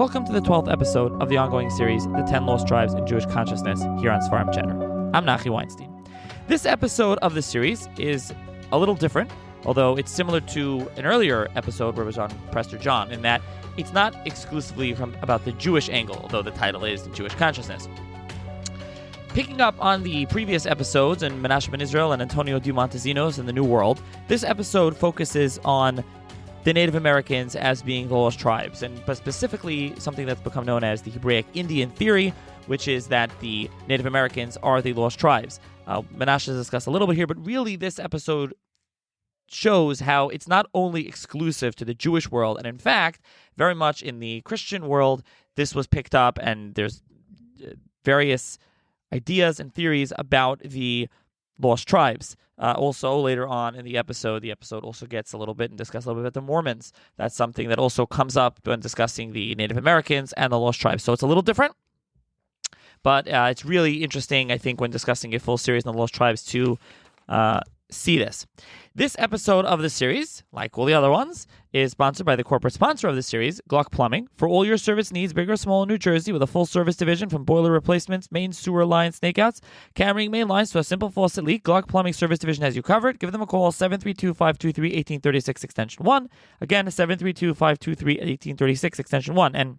Welcome to the 12th episode of the ongoing series, The 10 Lost Tribes in Jewish Consciousness, here on Sfarim Chatter. I'm Nachi Weinstein. This episode of the series is a little different, although it's similar to an earlier episode where it was on Prester John, in that it's not exclusively about the Jewish angle, although the title is The Jewish Consciousness. Picking up on the previous episodes in Menachem in Israel and Antonio de Montesinos in the New World, this episode focuses on the Native Americans as being the lost tribes, but specifically something that's become known as the Hebraic Indian theory, which is that the Native Americans are the lost tribes. Menachem has discussed a little bit here, but really this episode shows how it's not only exclusive to the Jewish world, and in fact, very much in the Christian world, this was picked up, and there's various ideas and theories about the lost tribes. Also, later on in the episode also gets a little bit and discusses a little bit about the Mormons. That's something that also comes up when discussing the Native Americans and the lost tribes. So it's a little different, but it's really interesting, I think, when discussing a full series on the lost tribes to see this. This episode of the series, like all the other ones, is sponsored by the corporate sponsor of the series, Gluck Plumbing. For all your service needs, big or small, in New Jersey, with a full service division from boiler replacements, main sewer line snakeouts, carrying main lines to a simple faucet leak, Gluck Plumbing Service Division has you covered. Give them a call, 732-523-1836, extension 1. Again, 732-523-1836, extension 1. And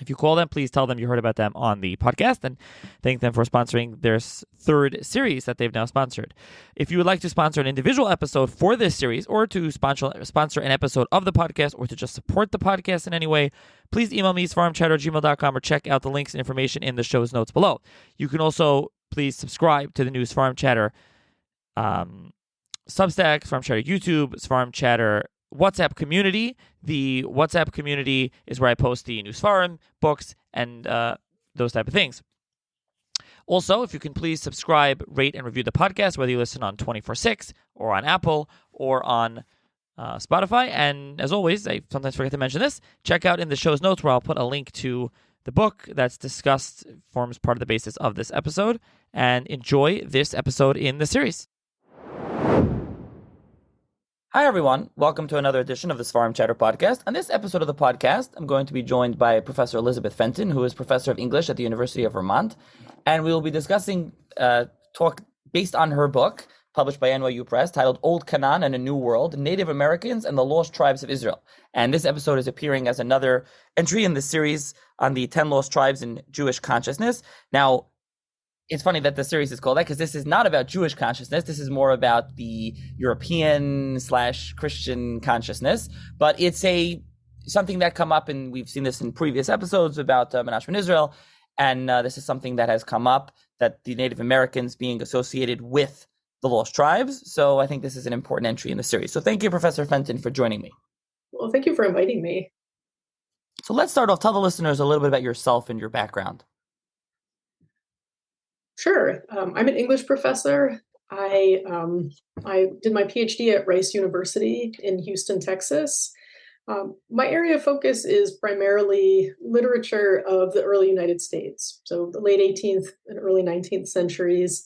if you call them, please tell them you heard about them on the podcast and thank them for sponsoring their third series that they've now sponsored. If you would like to sponsor an individual episode for this series, or to sponsor an episode of the podcast, or to just support the podcast in any way, please email me, sfarimchatter@gmail.com, or check out the links and information in the show's notes below. You can also please subscribe to the new Sfarim Chatter Substack, Sfarim Chatter YouTube, Sfarim Chatter WhatsApp community. The WhatsApp community is where I post the new Sfarim, books, and those type of things. Also, if you can please subscribe, rate, and review the podcast, whether you listen on 24/6 or on Apple or on Spotify. And as always, I sometimes forget to mention this, check out in the show's notes where I'll put a link to the book that's discussed, forms part of the basis of this episode, and enjoy this episode in the series. Hi, everyone. Welcome to another edition of the Sfarim Chatter podcast. On this episode of the podcast, I'm going to be joined by Professor Elizabeth Fenton, who is Professor of English at the University of Vermont. And we will be discussing talk based on her book, published by NYU Press, titled Old Canaan and a New World, Native Americans and the Lost Tribes of Israel. And this episode is appearing as another entry in the series on the 10 Lost Tribes in Jewish Consciousness. Now, it's funny that the series is called that, because this is not about Jewish consciousness. This is more about the European/Christian consciousness. But it's something that come up, and we've seen this in previous episodes about Menachem in Israel. And this is something that has come up, that the Native Americans being associated with the lost tribes. So I think this is an important entry in the series. So thank you, Professor Fenton, for joining me. Well, thank you for inviting me. So let's start off. Tell the listeners a little bit about yourself and your background. Sure. I'm an English professor. I did my PhD at Rice University in Houston, Texas. My area of focus is primarily literature of the early United States, so the late 18th and early 19th centuries.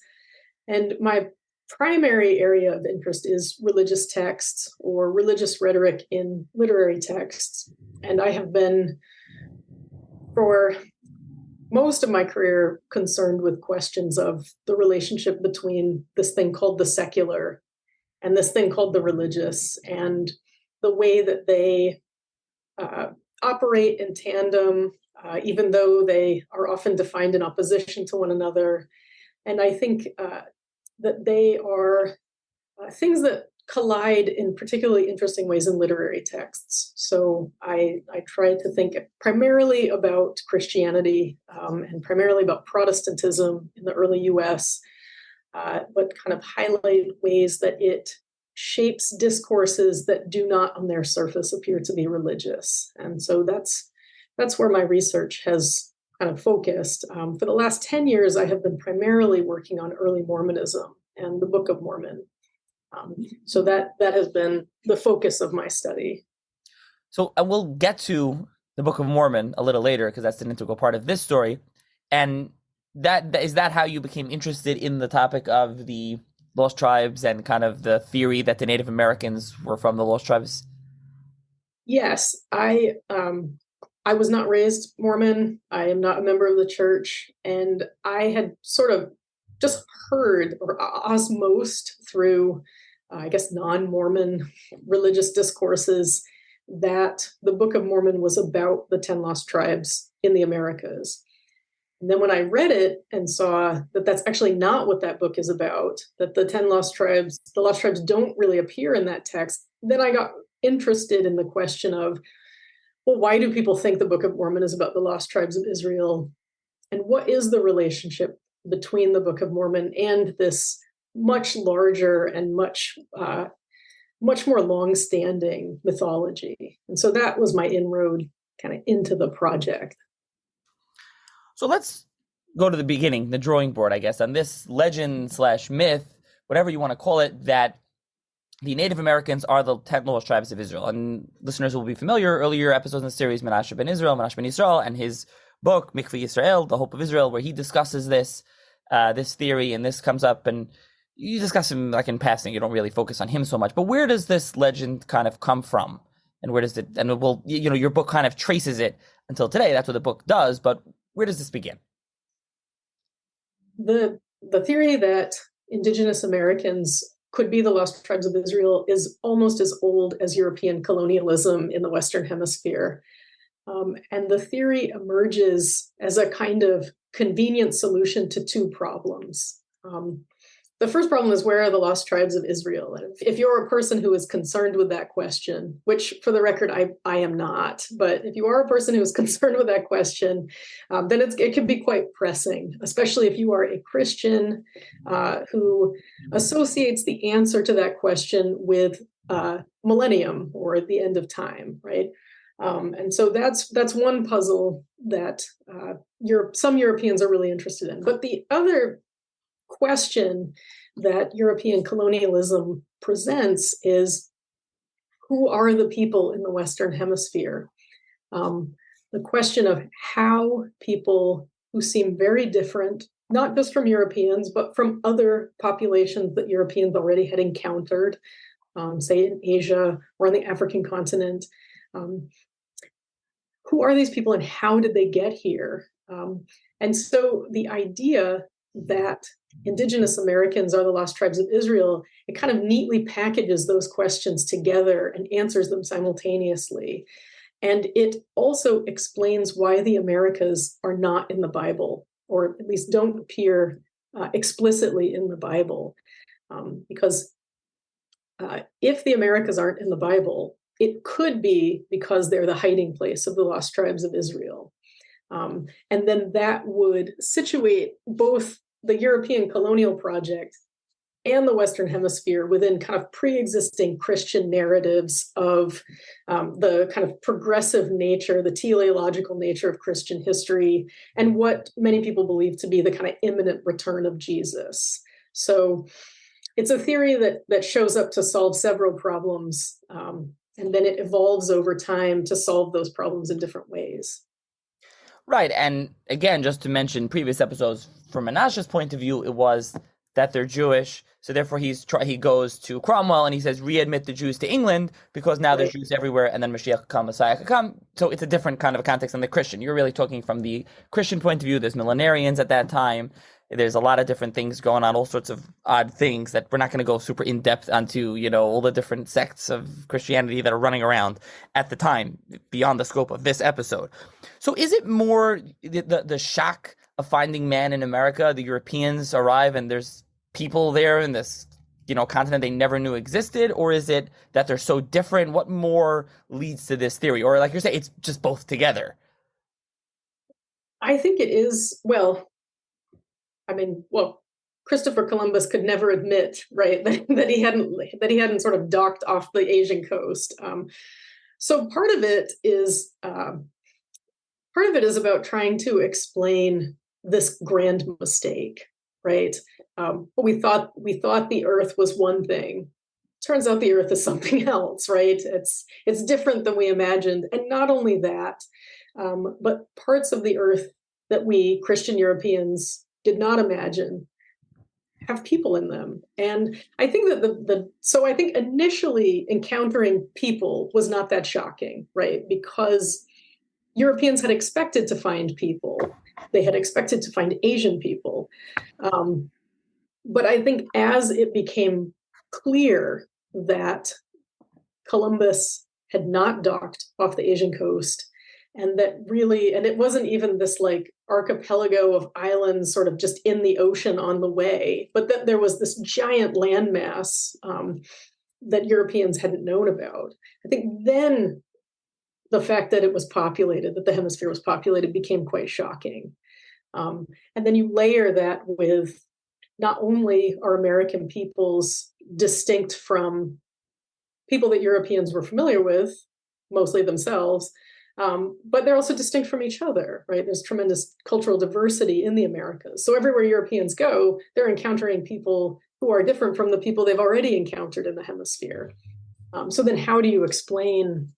And my primary area of interest is religious texts or religious rhetoric in literary texts. And I have been, for most of my career, concerned with questions of the relationship between this thing called the secular and this thing called the religious, and the way that they operate in tandem, even though they are often defined in opposition to one another. And I think that they are things that collide in particularly interesting ways in literary texts. So I try to think primarily about Christianity and primarily about Protestantism in the early US, but kind of highlight ways that it shapes discourses that do not on their surface appear to be religious. And so that's where my research has kind of focused. For the last 10 years, I have been primarily working on early Mormonism and the Book of Mormon. So that has been the focus of my study. So we'll get to the Book of Mormon a little later, because that's an integral part of this story. And is that how you became interested in the topic of the lost tribes and kind of the theory that the Native Americans were from the lost tribes? Yes, I I was not raised Mormon. I am not a member of the church. And I had sort of just heard or osmosed through, I guess, non-Mormon religious discourses that the Book of Mormon was about the 10 lost tribes in the Americas. And then when I read it and saw that that's actually not what that book is about, that the lost tribes don't really appear in that text, then I got interested in the question of, well, why do people think the Book of Mormon is about the lost tribes of Israel? And what is the relationship between the Book of Mormon and this much larger and much more long-standing mythology? And so that was my inroad kind of into the project. So let's go to the beginning, the drawing board, I guess, on this legend / myth, whatever you want to call it, that the Native Americans are the 10 lost tribes of Israel. And listeners will be familiar, earlier episodes in the series, Menashe ben Israel, and his book, Mikveh Yisrael, The Hope of Israel, where he discusses this theory, and this comes up, and you discuss him like in passing. You don't really focus on him so much. But where does this legend kind of come from? And where does it, and your book kind of traces it until today. That's what the book does, but where does this begin? The theory that indigenous Americans could be the lost tribes of Israel is almost as old as European colonialism in the Western Hemisphere. And the theory emerges as a kind of convenient solution to two problems. The first problem is, where are the lost tribes of Israel? And if you're a person who is concerned with that question, which for the record, I am not, but if you are a person who is concerned with that question, then it can be quite pressing, especially if you are a Christian who associates the answer to that question with millennium or the end of time, right? And so that's one puzzle that some Europeans are really interested in. But the other question that European colonialism presents is, who are the people in the Western Hemisphere? The question of how people who seem very different, not just from Europeans, but from other populations that Europeans already had encountered, say in Asia or on the African continent, who are these people and how did they get here? And so the idea that indigenous Americans are the lost tribes of Israel, it kind of neatly packages those questions together and answers them simultaneously. And it also explains why the Americas are not in the Bible, or at least don't appear explicitly in the Bible. Because if the Americas aren't in the Bible, it could be because they're the hiding place of the lost tribes of Israel. And then that would situate both the European colonial project and the Western Hemisphere within kind of pre-existing Christian narratives of the kind of progressive nature, the teleological nature of Christian history, and what many people believe to be the kind of imminent return of Jesus. So it's a theory that shows up to solve several problems, and then it evolves over time to solve those problems in different ways. Right. And again, just to mention previous episodes, from Menashe's point of view, it was that they're Jewish. So therefore, he goes to Cromwell and he says, readmit the Jews to England, because now there's Jews everywhere, and then Mashiach could come, Messiah could come. So it's a different kind of a context than the Christian. You're really talking from the Christian point of view. There's millenarians at that time. There's a lot of different things going on, all sorts of odd things that we're not going to go super in depth onto, all the different sects of Christianity that are running around at the time, beyond the scope of this episode. So is it more the shock of finding man in America? The Europeans arrive and there's people there in this, continent they never knew existed? Or is it that they're so different? What more leads to this theory? Or like you're saying, it's just both together? I think it is, Christopher Columbus could never admit, right, that he hadn't sort of docked off the Asian coast. So part of it is about trying to explain this grand mistake, right? We thought the Earth was one thing. Turns out the Earth is something else, right? It's different than we imagined, and not only that, but parts of the Earth that we Christian Europeans did not imagine have people in them. And I think that I think initially encountering people was not that shocking, right? Because Europeans had expected to find people. They had expected to find Asian people. But I think as it became clear that Columbus had not docked off the Asian coast, and that really, and it wasn't even this like archipelago of islands sort of just in the ocean on the way, but that there was this giant landmass that Europeans hadn't known about. I think then the fact that it was populated, that the hemisphere was populated, became quite shocking. And then you layer that with not only are American peoples distinct from people that Europeans were familiar with, mostly themselves, but they're also distinct from each other, right? There's tremendous cultural diversity in the Americas. So everywhere Europeans go, they're encountering people who are different from the people they've already encountered in the hemisphere. So then how do you explain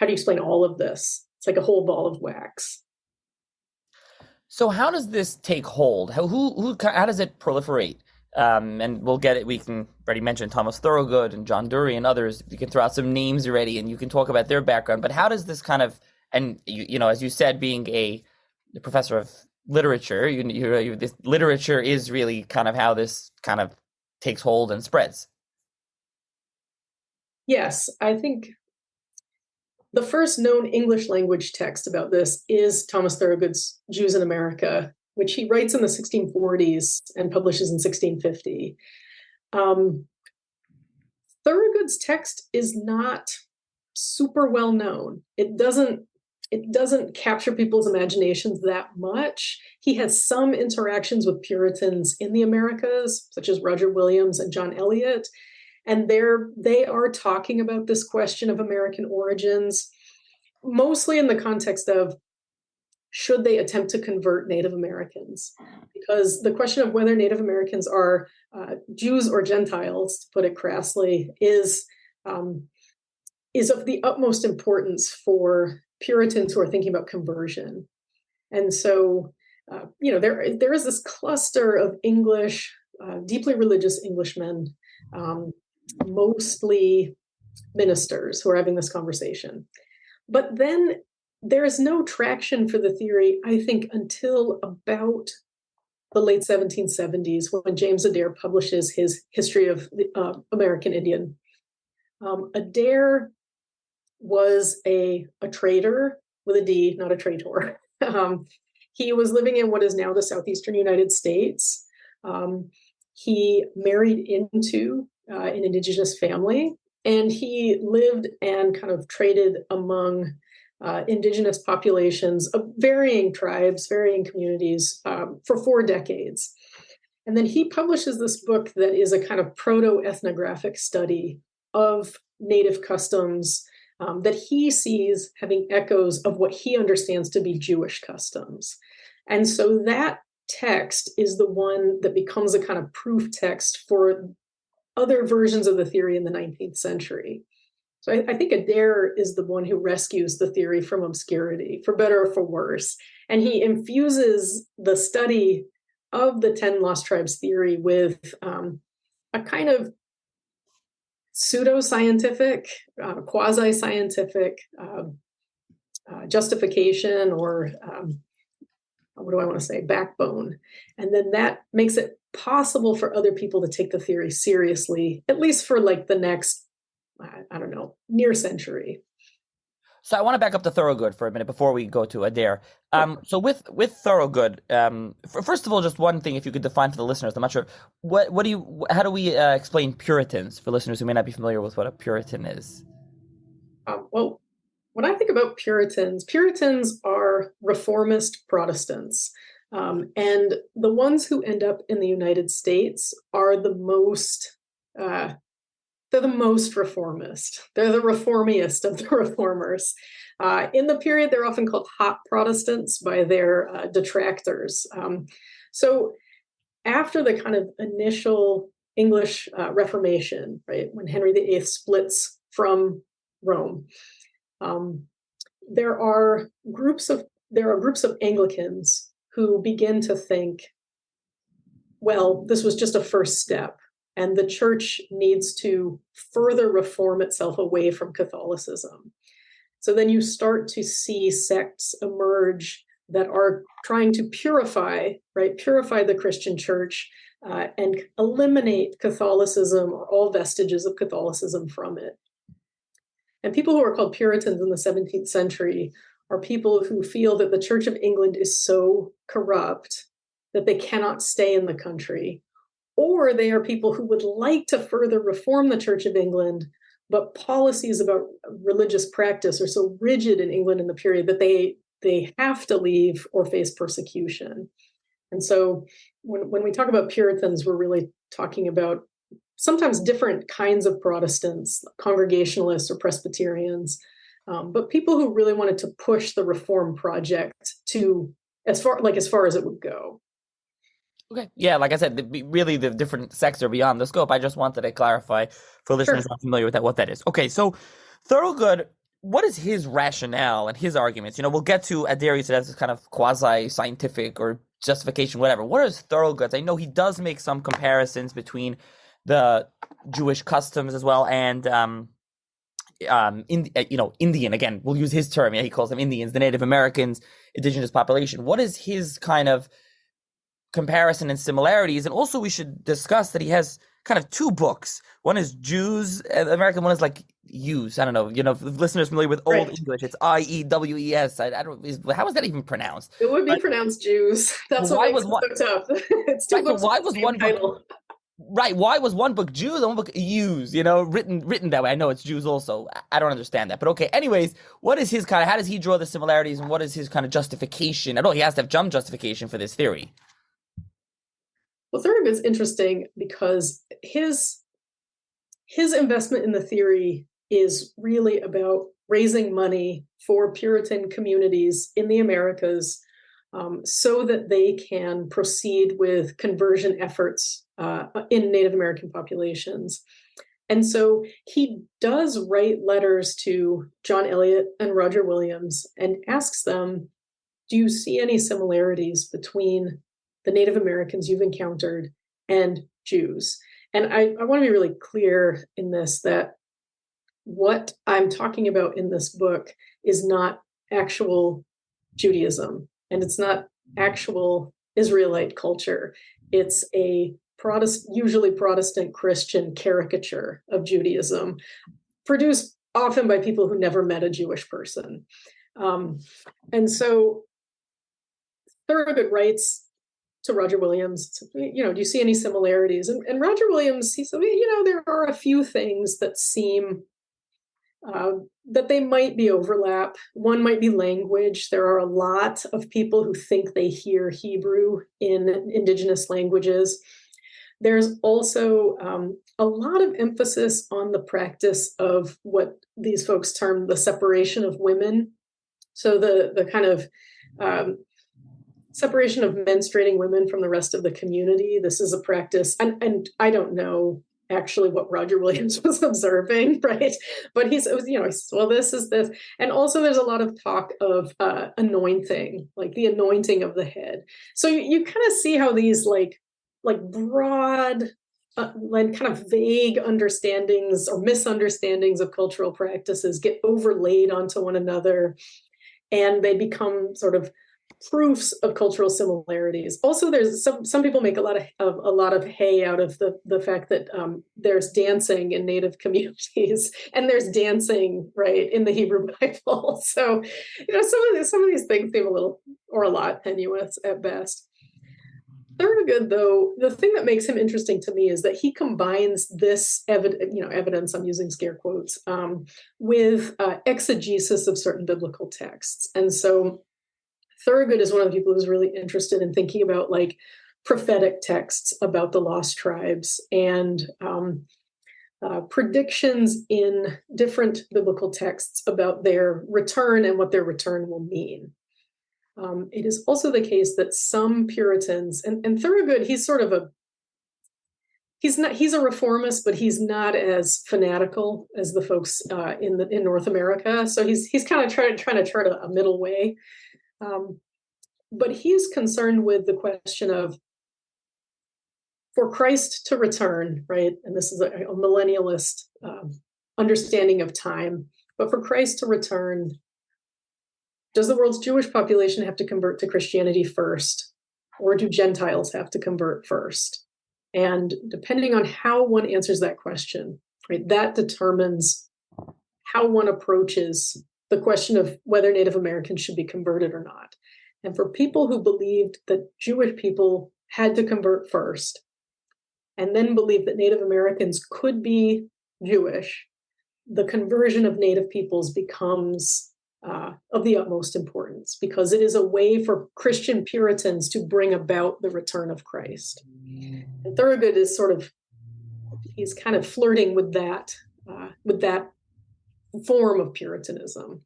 all of this? It's like a whole ball of wax. So how does this take hold? How does it proliferate? And we'll get it. We can already mention Thomas Thowogood and John Dury and others. You can throw out some names already, and you can talk about their background. But how does this kind of, and you know, as you said, being a professor of literature, this literature is really kind of how this kind of takes hold and spreads. Yes, I think the first known English language text about this is Thomas Thowogood's Jews in America, which he writes in the 1640s and publishes in 1650. Thowogood's text is not super well known. It doesn't capture people's imaginations that much. He has some interactions with Puritans in the Americas, such as Roger Williams and John Eliot. And they are talking about this question of American origins, mostly in the context of, should they attempt to convert Native Americans? Because the question of whether Native Americans are Jews or Gentiles, to put it crassly, is of the utmost importance for Puritans who are thinking about conversion. And so, there is this cluster of English, deeply religious Englishmen, mostly ministers, who are having this conversation. But then there is no traction for the theory, I think, until about the late 1770s, when James Adair publishes his History of the American Indian. Adair was a trader with a D, not a traitor. He was living in what is now the southeastern United States. He married into an indigenous family, and he lived and kind of traded among indigenous populations of varying tribes, varying communities for 4 decades. And then he publishes this book that is a kind of proto-ethnographic study of Native customs that he sees having echoes of what he understands to be Jewish customs. And so that text is the one that becomes a kind of proof text for other versions of the theory in the 19th century. So I think Adair is the one who rescues the theory from obscurity, for better or for worse. And he infuses the study of the 10 Lost Tribes theory with a kind of pseudo-scientific, quasi-scientific justification, or what do I want to say, backbone. And then that makes it possible for other people to take the theory seriously, at least for like the next, I don't know, near century. So I want to back up to Thowogood for a minute before we go to Adair. So with Thowogood, first of all, just one thing, if you could define for the listeners, I'm not sure, how do we explain Puritans for listeners who may not be familiar with what a Puritan is? Well, when I think about Puritans are reformist Protestants. And the ones who end up in the United States are the most, they're the most reformist. They're the reformiest of the reformers. In the period, they're often called hot Protestants by their detractors. So after the kind of initial English Reformation, right, when Henry VIII splits from Rome, there are groups of Anglicans who begin to think, well, this was just a first step, and the church needs to further reform itself away from Catholicism. So then you start to see sects emerge that are trying to purify the Christian church and eliminate Catholicism or all vestiges of Catholicism from it. And people who are called Puritans in the 17th century are people who feel that the Church of England is so corrupt that they cannot stay in the country. Or they are people who would like to further reform the Church of England, but policies about religious practice are so rigid in England in the period that they have to leave or face persecution. And so when we talk about Puritans, we're really talking about sometimes different kinds of Protestants, Congregationalists or Presbyterians, but people who really wanted to push the reform project to as far as it would go. Okay. Yeah, like I said, really the different sects are beyond the scope. I just wanted to clarify for listeners not familiar with that, what that is. Okay, so Thowogood, what is his rationale and his arguments? We'll get to Adair, so that's kind of quasi-scientific or justification, whatever. What is Thowogood's? I know he does make some comparisons between the Jewish customs as well and Indian. Again, we'll use his term. Yeah, he calls them Indians, the Native Americans, indigenous population. What is his kind of comparison and similarities? And also we should discuss that he has kind of two books. One is Jews, American, one is like Jews. I don't know. If listeners familiar with Old English, it's IEWES. I don't. How is that even pronounced? It would be pronounced Jews. That's what makes it so tough. It's two books. Why was one title? Right. Why was one book Jews and one book Jews? Written that way. I know it's Jews also. I don't understand that. But okay. Anyways, what is his how does he draw the similarities, and what is his kind of justification? I know he has to have some justification for this theory. Well, Thowogood's interesting because his investment in the theory is really about raising money for Puritan communities in the Americas so that they can proceed with conversion efforts in Native American populations. And so he does write letters to John Eliot and Roger Williams and asks them, do you see any similarities between the Native Americans you've encountered and Jews? And I want to be really clear in this that what I'm talking about in this book is not actual Judaism, and it's not actual Israelite culture. It's a usually Protestant Christian caricature of Judaism, produced often by people who never met a Jewish person. And so Thowogood writes to Roger Williams, do you see any similarities? And Roger Williams, he said, there are a few things that seem that they might be overlap. One might be language. There are a lot of people who think they hear Hebrew in indigenous languages. There's also a lot of emphasis on the practice of what these folks term the separation of women. So the kind of separation of menstruating women from the rest of the community. This is a practice, and I don't know actually what Roger Williams was observing, right? But he says, well, this is this. And also there's a lot of talk of anointing, like the anointing of the head. So you kind of see how these like broad, like kind of vague understandings or misunderstandings of cultural practices get overlaid onto one another, and they become sort of proofs of cultural similarities. Also, there's some people make a lot of hay out of the fact that there's dancing in Native communities, and there's dancing right in the Hebrew Bible. So, some of these things seem a little or a lot tenuous at best. Thowogood, though, the thing that makes him interesting to me is that he combines this evidence, I'm using scare quotes, with exegesis of certain biblical texts. And so Thowogood is one of the people who's really interested in thinking about like prophetic texts about the lost tribes and predictions in different biblical texts about their return and what their return will mean. It is also the case that some Puritans, and Thowogood, he's a reformist, but he's not as fanatical as the folks in North America. So he's kind of trying to chart a middle way. But he's concerned with the question of, for Christ to return, right? And this is a millennialist understanding of time. But for Christ to return, does the world's Jewish population have to convert to Christianity first, or do Gentiles have to convert first? And depending on how one answers that question, right, that determines how one approaches the question of whether Native Americans should be converted or not. And for people who believed that Jewish people had to convert first, and then believed that Native Americans could be Jewish, the conversion of Native peoples becomes of the utmost importance, because it is a way for Christian Puritans to bring about the return of Christ. And Thowogood is he's kind of flirting with that form of Puritanism.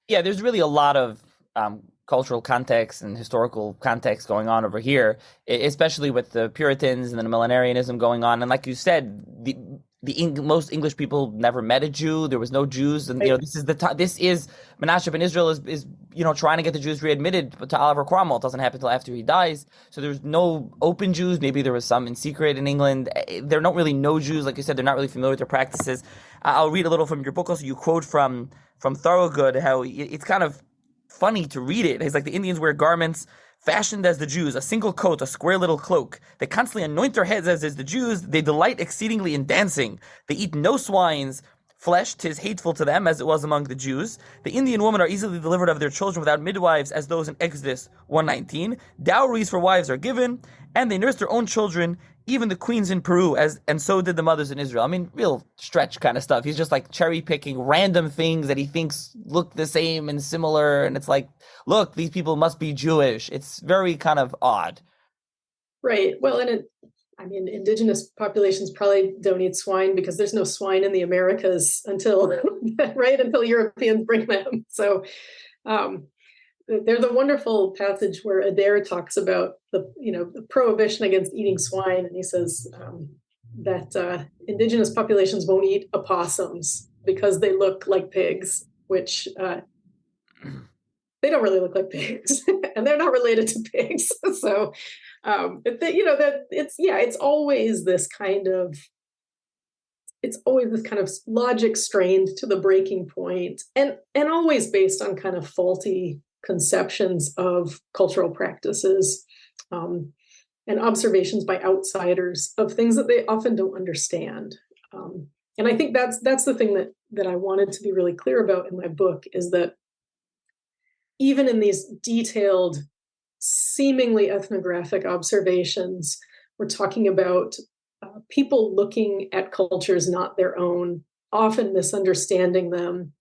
Yeah, there's really a lot of cultural context and historical context going on over here, especially with the Puritans and the millenarianism going on. And like you said, most English people never met a Jew. There was no Jews, and this is Menashe ben Israel is trying to get the Jews readmitted to Oliver Cromwell. It doesn't happen until after he dies. So there's no open Jews. Maybe there was some in secret in England. There don't really know Jews, like you said. They're not really familiar with their practices. I'll read a little from your book. Also, you quote from Thowogood how it's kind of funny to read it. It's like the Indians wear garments fashioned as the Jews, a single coat, a square little cloak. They constantly anoint their heads as is the Jews. They delight exceedingly in dancing. They eat no swine's flesh. 'Tis hateful to them, as it was among the Jews. The Indian women are easily delivered of their children without midwives, as those in Exodus 1:19. Dowries for wives are given, and they nurse their own children, even the queens in Peru, and so did the mothers in Israel. I mean, real stretch kind of stuff. He's just like cherry picking random things that he thinks look the same and similar, and it's like, look, these people must be Jewish. It's very kind of odd. Right. Well, and indigenous populations probably don't eat swine because there's no swine in the Americas until Europeans bring them. So there's a wonderful passage where Adair talks about the prohibition against eating swine, and he says that indigenous populations won't eat opossums because they look like pigs, which they don't really look like pigs, and they're not related to pigs. So it's always this kind of logic strained to the breaking point, and always based on kind of faulty conceptions of cultural practices and observations by outsiders of things that they often don't understand. And I think that's the thing that I wanted to be really clear about in my book, is that even in these detailed, seemingly ethnographic observations, we're talking about people looking at cultures not their own, often misunderstanding them,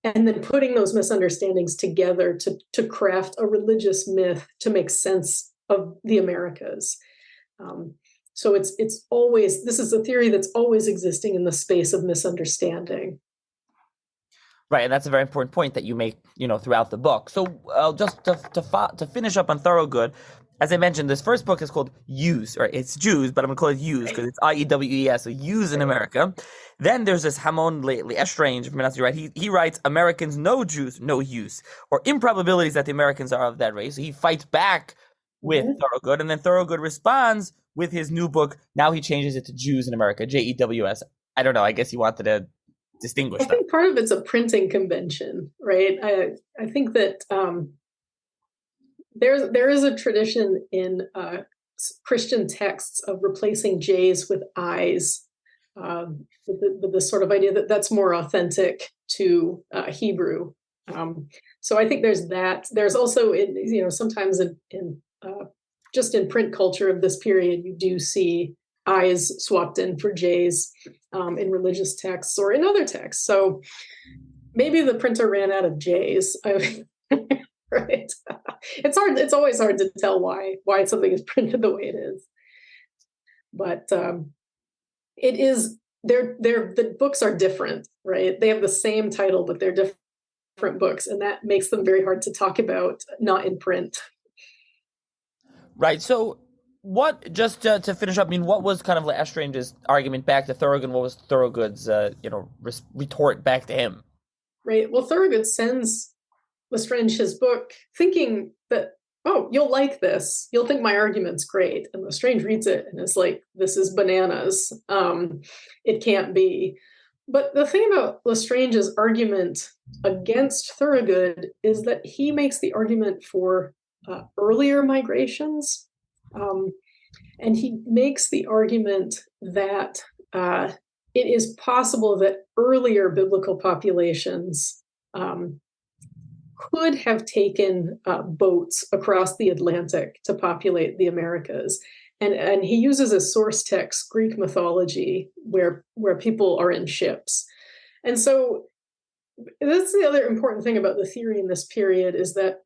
and then putting those misunderstandings together to craft a religious myth to make sense of the Americas. So it's always, this is a theory that's always existing in the space of misunderstanding. Right, and that's a very important point that you make, throughout the book. So just to finish up on Thowogood, as I mentioned, this first book is called Use, or it's Jews, but I'm going to call it Use because it's IEWES, so Use in America. Then there's this Hamon L'Estrange, if I'm pronouncing it right. He writes, Americans know Jews, no use, or improbabilities that the Americans are of that race. So he fights back with Thowogood, and then Thowogood responds with his new book. Now he changes it to Jews in America, JEWS. I don't know, I guess he wanted to distinguish that. I think part of it's a printing convention, right? I think that there is a tradition in Christian texts of replacing J's with I's, with this sort of idea that that's more authentic to Hebrew. So I think there's that. There's also, sometimes in just in print culture of this period, you do see I's swapped in for J's in religious texts or in other texts. So maybe the printer ran out of J's. Right? It's hard. It's always hard to tell why something is printed the way it is. But it is. The books are different, right? They have the same title, but they're different books, and that makes them very hard to talk about not in print. Right. So, what, just to finish up, what was kind of L'Estrange's argument back to Thowogood? What was Thowogood's retort back to him? Right. Well, Thowogood sends L'Estrange his book thinking that, oh, you'll like this. You'll think my argument's great. And L'Estrange reads it and is like, this is bananas. It can't be. But the thing about Lestrange's argument against Thowogood is that he makes the argument for earlier migrations. And he makes the argument that it is possible that earlier biblical populations could have taken boats across the Atlantic to populate the Americas. And he uses a source text, Greek mythology, where people are in ships. And so that's the other important thing about the theory in this period, is that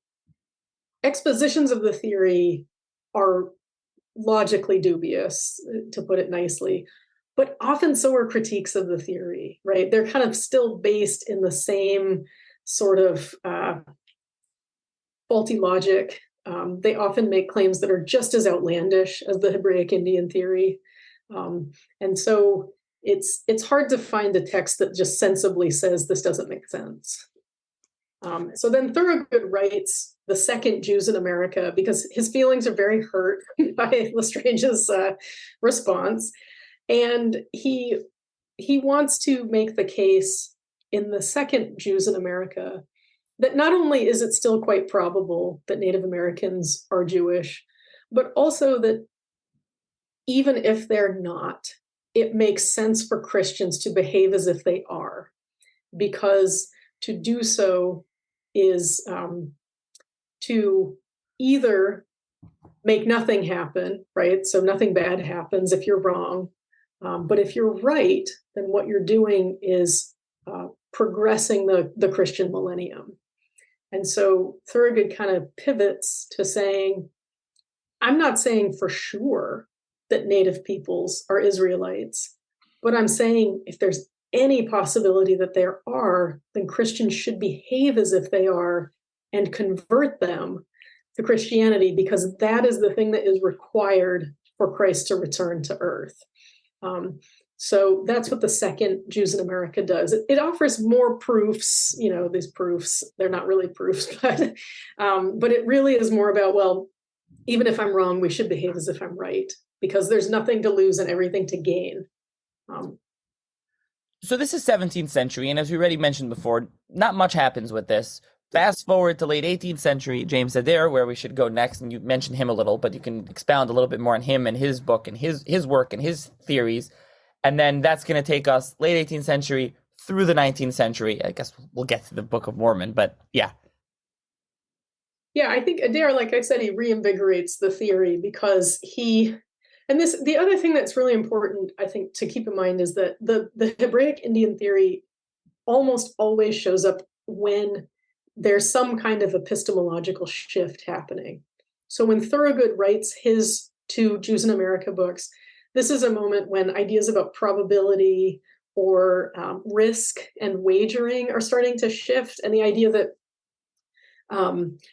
expositions of the theory are logically dubious, to put it nicely, but often so are critiques of the theory, right? They're kind of still based in the same sort of faulty logic. They often make claims that are just as outlandish as the Hebraic Indian theory. And so it's hard to find a text that just sensibly says this doesn't make sense. So then Thowogood writes The Second Jews in America because his feelings are very hurt by Lestrange's response. And he wants to make the case in The Second Jews in America that not only is it still quite probable that Native Americans are Jewish, but also that even if they're not, it makes sense for Christians to behave as if they are, because to do so is to either make nothing happen, right? So nothing bad happens if you're wrong. But if you're right, then what you're doing is progressing the Christian millennium. And so Thowogood kind of pivots to saying, I'm not saying for sure that Native peoples are Israelites, but I'm saying if there's any possibility that there are, then Christians should behave as if they are and convert them to Christianity, because that is the thing that is required for Christ to return to earth. So that's what The Second Jews in America does. It offers more proofs, these proofs, they're not really proofs, but it really is more about, well, even if I'm wrong, we should behave as if I'm right, because there's nothing to lose and everything to gain. So this is 17th century, and as we already mentioned before, not much happens with this. Fast forward to late 18th century, James Adair, where we should go next, and you mentioned him a little, but you can expound a little bit more on him and his book and his work and his theories. And then that's going to take us late 18th century through the 19th century. I guess we'll get to the Book of Mormon, but yeah. Yeah, I think Adair, like I said, he reinvigorates the theory because the other thing that's really important, I think, to keep in mind is that the Hebraic Indian theory almost always shows up when there's some kind of epistemological shift happening. So when Thowogood writes his two Jews in America books, this is a moment when ideas about probability or risk and wagering are starting to shift, and the idea that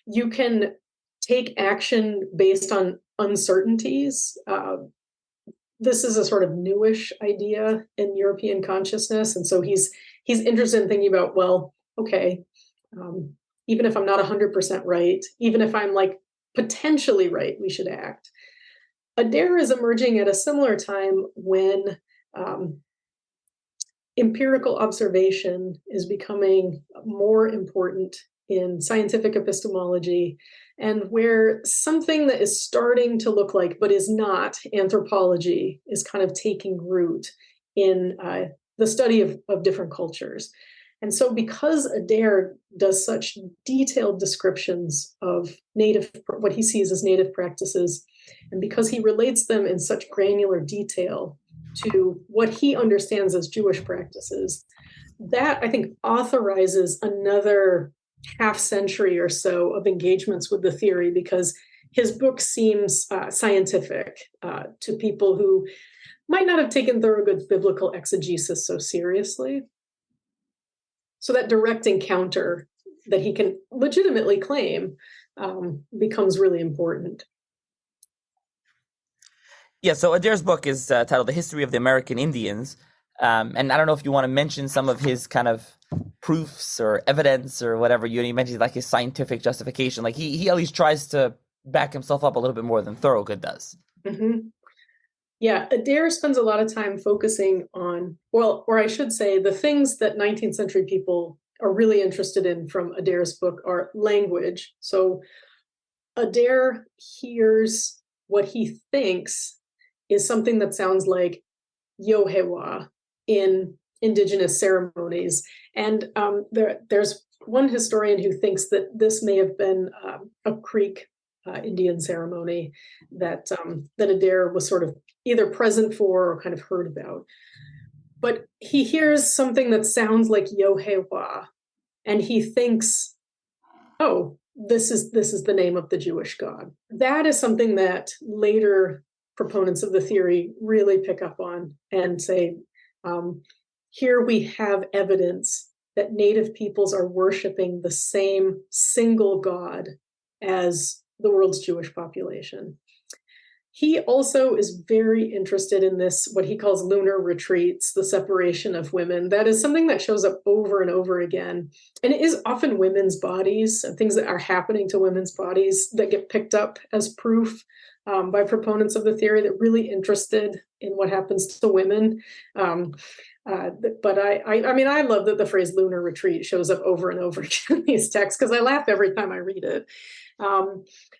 you can take action based on uncertainties. This is a sort of newish idea in European consciousness, and so he's interested in thinking about, well, okay, even if I'm not 100% right, even if I'm like potentially right, we should act. Adair is emerging at a similar time when empirical observation is becoming more important in scientific epistemology, and where something that is starting to look like but is not anthropology is kind of taking root in the study of different cultures. And so because Adair does such detailed descriptions of what he sees as native practices, and because he relates them in such granular detail to what he understands as Jewish practices, that I think authorizes another half century or so of engagements with the theory, because his book seems scientific to people who might not have taken Thowogood's biblical exegesis so seriously. So that direct encounter that he can legitimately claim becomes really important. Yeah, so Adair's book is titled The History of the American Indians. And I don't know if you want to mention some of his kind of proofs or evidence or whatever. You mentioned like his scientific justification. Like he at least tries to back himself up a little bit more than Thowogood does. Mm-hmm. Yeah, Adair spends a lot of time focusing on, well, or I should say, the things that 19th century people are really interested in from Adair's book are language. So Adair hears what he thinks is something that sounds like Yohewa in indigenous ceremonies. And there's one historian who thinks that this may have been a Creek Indian ceremony that Adair was sort of either present for or kind of heard about. But he hears something that sounds like Yohewa, and he thinks, oh, this is the name of the Jewish God. That is something that later proponents of the theory really pick up on and say, here we have evidence that Native peoples are worshiping the same single God as the world's Jewish population. He also is very interested in this, what he calls lunar retreats, the separation of women. That is something that shows up over and over again. And it is often women's bodies and things that are happening to women's bodies that get picked up as proof by proponents of the theory that are really interested in what happens to women. But I mean, I love that the phrase lunar retreat shows up over and over again in these texts because I laugh every time I read it.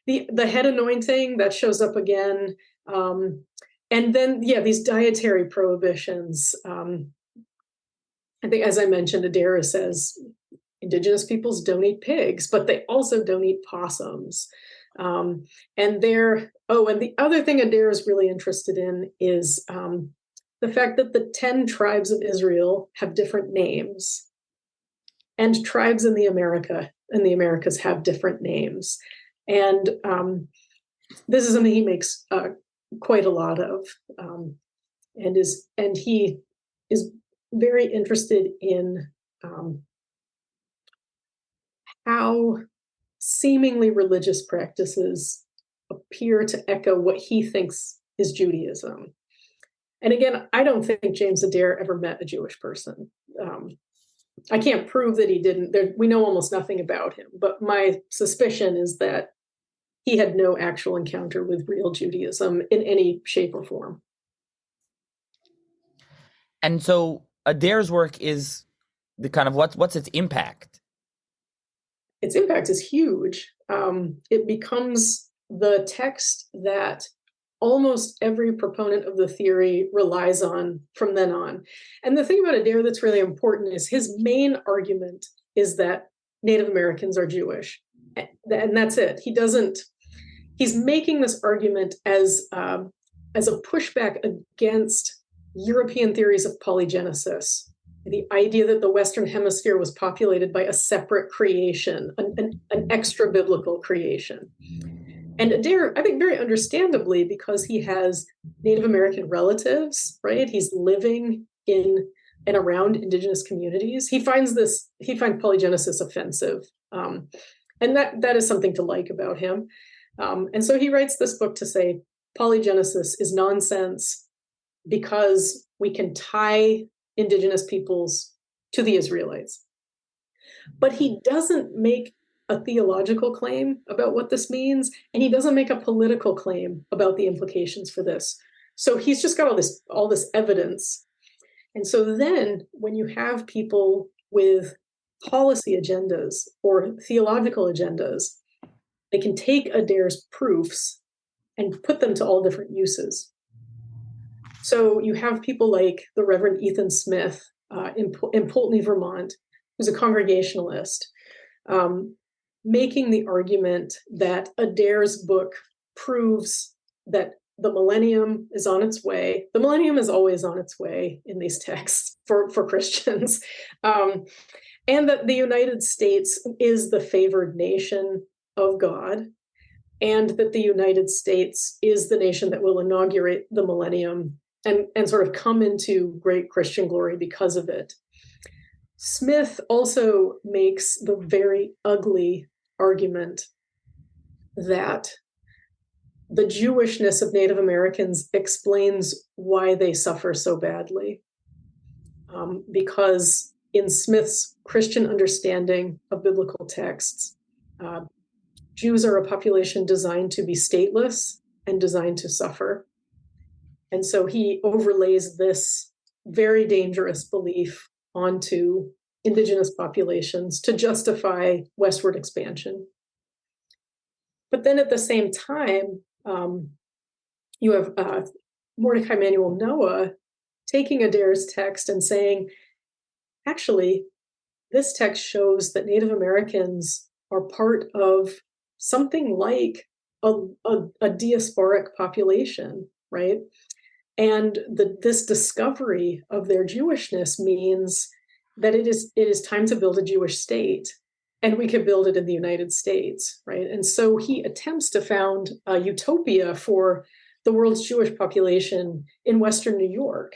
The head anointing, that shows up again. And then, yeah, these dietary prohibitions. I think, as I mentioned, Adair says indigenous peoples don't eat pigs, but they also don't eat possums. And the other thing Adair is really interested in is the fact that the 10 tribes of Israel have different names, and tribes in the Americas have different names. And this is something he makes quite a lot of, and he is very interested in how seemingly religious practices appear to echo what he thinks is Judaism. And again, I don't think James Adair ever met a Jewish person. I can't prove that he didn't. We know almost nothing about him, but my suspicion is that he had no actual encounter with real Judaism in any shape or form. And so Adair's work is the kind of what's its impact? Its impact is huge. It becomes the text that almost every proponent of the theory relies on from then on. And the thing about Adair that's really important is his main argument is that Native Americans are Jewish. And that's it. He's making this argument as a pushback against European theories of polygenesis, the idea that the Western Hemisphere was populated by a separate creation, an extra biblical creation. And Adair, I think very understandably, because he has Native American relatives, right? He's living in and around indigenous communities. He finds polygenesis offensive. And that is something to like about him. And so he writes this book to say polygenesis is nonsense because we can tie indigenous peoples to the Israelites. But he doesn't make a theological claim about what this means, and he doesn't make a political claim about the implications for this. So he's just got all this evidence. And so then when you have people with policy agendas or theological agendas, they can take Adair's proofs and put them to all different uses. So you have people like the Reverend Ethan Smith in Pulteney, Vermont, who's a Congregationalist, making the argument that Adair's book proves that the millennium is on its way. The millennium is always on its way in these texts for Christians. And that the United States is the favored nation of God, and that the United States is the nation that will inaugurate the millennium and sort of come into great Christian glory because of it. Smith also makes the very ugly argument that the Jewishness of Native Americans explains why they suffer so badly. Because in Smith's Christian understanding of biblical texts, Jews are a population designed to be stateless and designed to suffer. And so he overlays this very dangerous belief onto indigenous populations to justify westward expansion. But then at the same time, you have Mordecai Manuel Noah taking Adair's text and saying, actually, this text shows that Native Americans are part of something like a diasporic population, right? And this discovery of their Jewishness means that it is time to build a Jewish state, and we could build it in the United States, right? And so he attempts to found a utopia for the world's Jewish population in Western New York.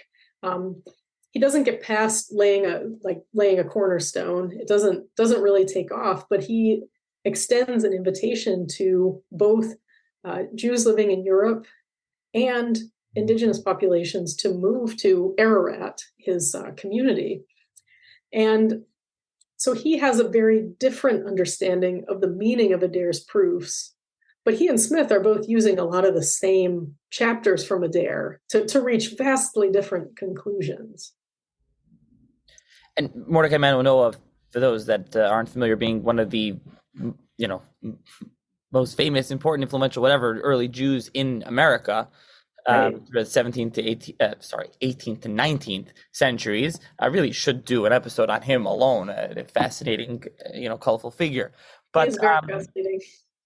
He doesn't get past laying a cornerstone. It doesn't really take off, but he extends an invitation to both Jews living in Europe and indigenous populations to move to Ararat, his community. And so he has a very different understanding of the meaning of Adair's proofs, but he and Smith are both using a lot of the same chapters from Adair to reach vastly different conclusions. And Mordecai Manuel Noah, for those that aren't familiar, being one of the, most famous, important, influential, whatever, early Jews in America, Right. the 18th to 19th centuries. I really should do an episode on him alone. A fascinating, colorful figure. But He's very fascinating.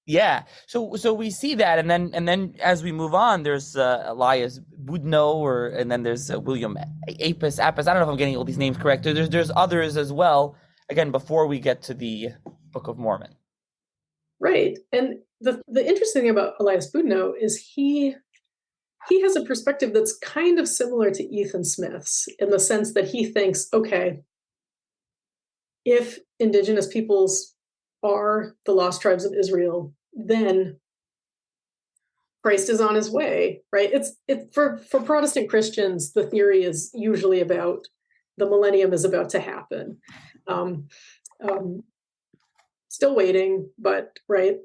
yeah, so we see that, and then as we move on, there's Elias Boudinot, and then there's William Apis. I don't know if I'm getting all these names correct. There's others as well. Again, before we get to the Book of Mormon. Right, and the interesting thing about Elias Boudinot is he has a perspective that's kind of similar to Ethan Smith's in the sense that he thinks, okay, if indigenous peoples are the lost tribes of Israel, then Christ is on his way, right? It's for Protestant Christians, the theory is usually about the millennium is about to happen. Still waiting, but right.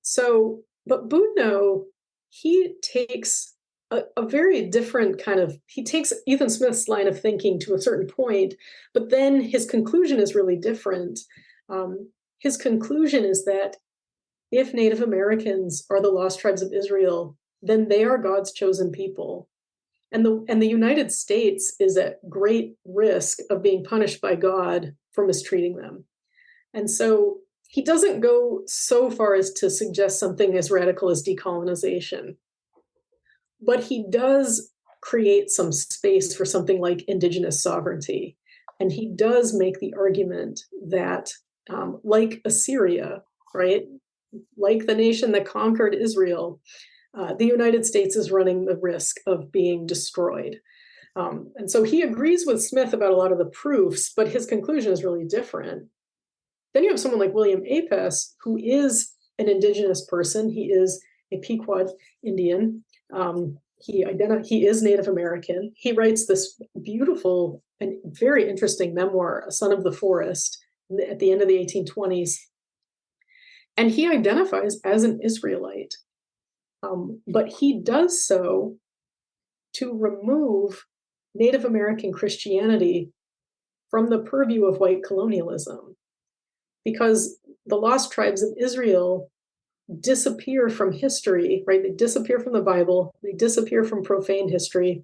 So, but Boudinot, he takes a very different he takes Ethan Smith's line of thinking to a certain point, but then his conclusion is really different. His conclusion is that if Native Americans are the lost tribes of Israel, then they are God's chosen people. And the United States is at great risk of being punished by God for mistreating them. And so he doesn't go so far as to suggest something as radical as decolonization, but he does create some space for something like indigenous sovereignty. And he does make the argument that, like Assyria, right, like the nation that conquered Israel, the United States is running the risk of being destroyed. And so he agrees with Smith about a lot of the proofs, but his conclusion is really different. Then you have someone like William Apis, who is an indigenous person. He is a Pequot Indian. He is Native American. He writes this beautiful and very interesting memoir, A Son of the Forest, at the end of the 1820s. And he identifies as an Israelite. But he does so to remove Native American Christianity from the purview of white colonialism, because the lost tribes of Israel disappear from history, right? They disappear from the Bible. They disappear from profane history.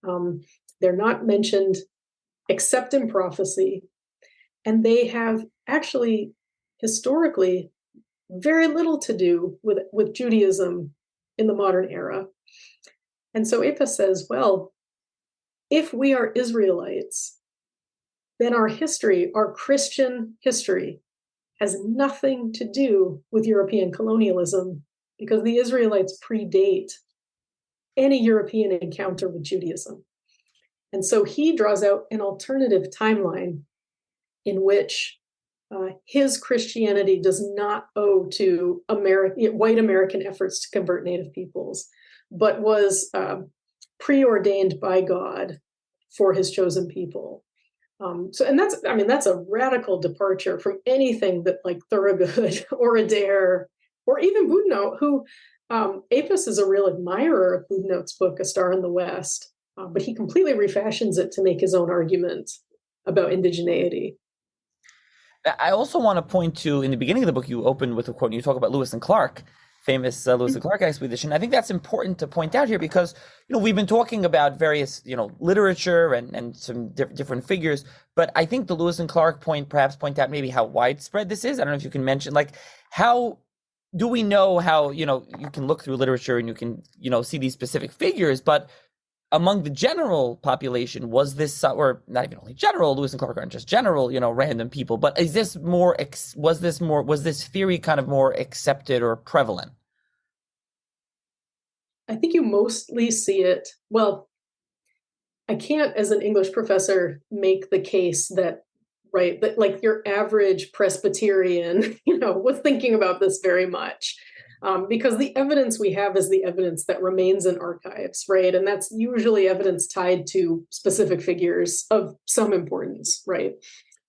They're not mentioned except in prophecy. And they have actually, historically, very little to do with Judaism in the modern era. And so Apis says, well, if we are Israelites, then our history, our Christian history, has nothing to do with European colonialism, because the Israelites predate any European encounter with Judaism. And so he draws out an alternative timeline in which his Christianity does not owe to white American efforts to convert Native peoples, but was preordained by God for his chosen people. That's a radical departure from anything that like Thowogood or Adair or even Boudinot, who Apis is a real admirer of Boudinot's book, A Star in the West, but he completely refashions it to make his own argument about indigeneity. I also want to point to, in the beginning of the book, you opened with a quote, and you talk about Lewis and Clark, famous Lewis and Clark expedition. I think that's important to point out here because, we've been talking about various, literature and some different figures, but I think the Lewis and Clark point out maybe how widespread this is. I don't know if you can mention, how do we know how, you can look through literature and you can, see these specific figures, but among the general population, was this, or not even only general, Lewis and Clark aren't just general, random people, but is this was this theory kind of more accepted or prevalent? I think you mostly see it. Well, I can't, as an English professor, make the case that like your average Presbyterian, was thinking about this very much. Because the evidence we have is the evidence that remains in archives, right? And that's usually evidence tied to specific figures of some importance, right?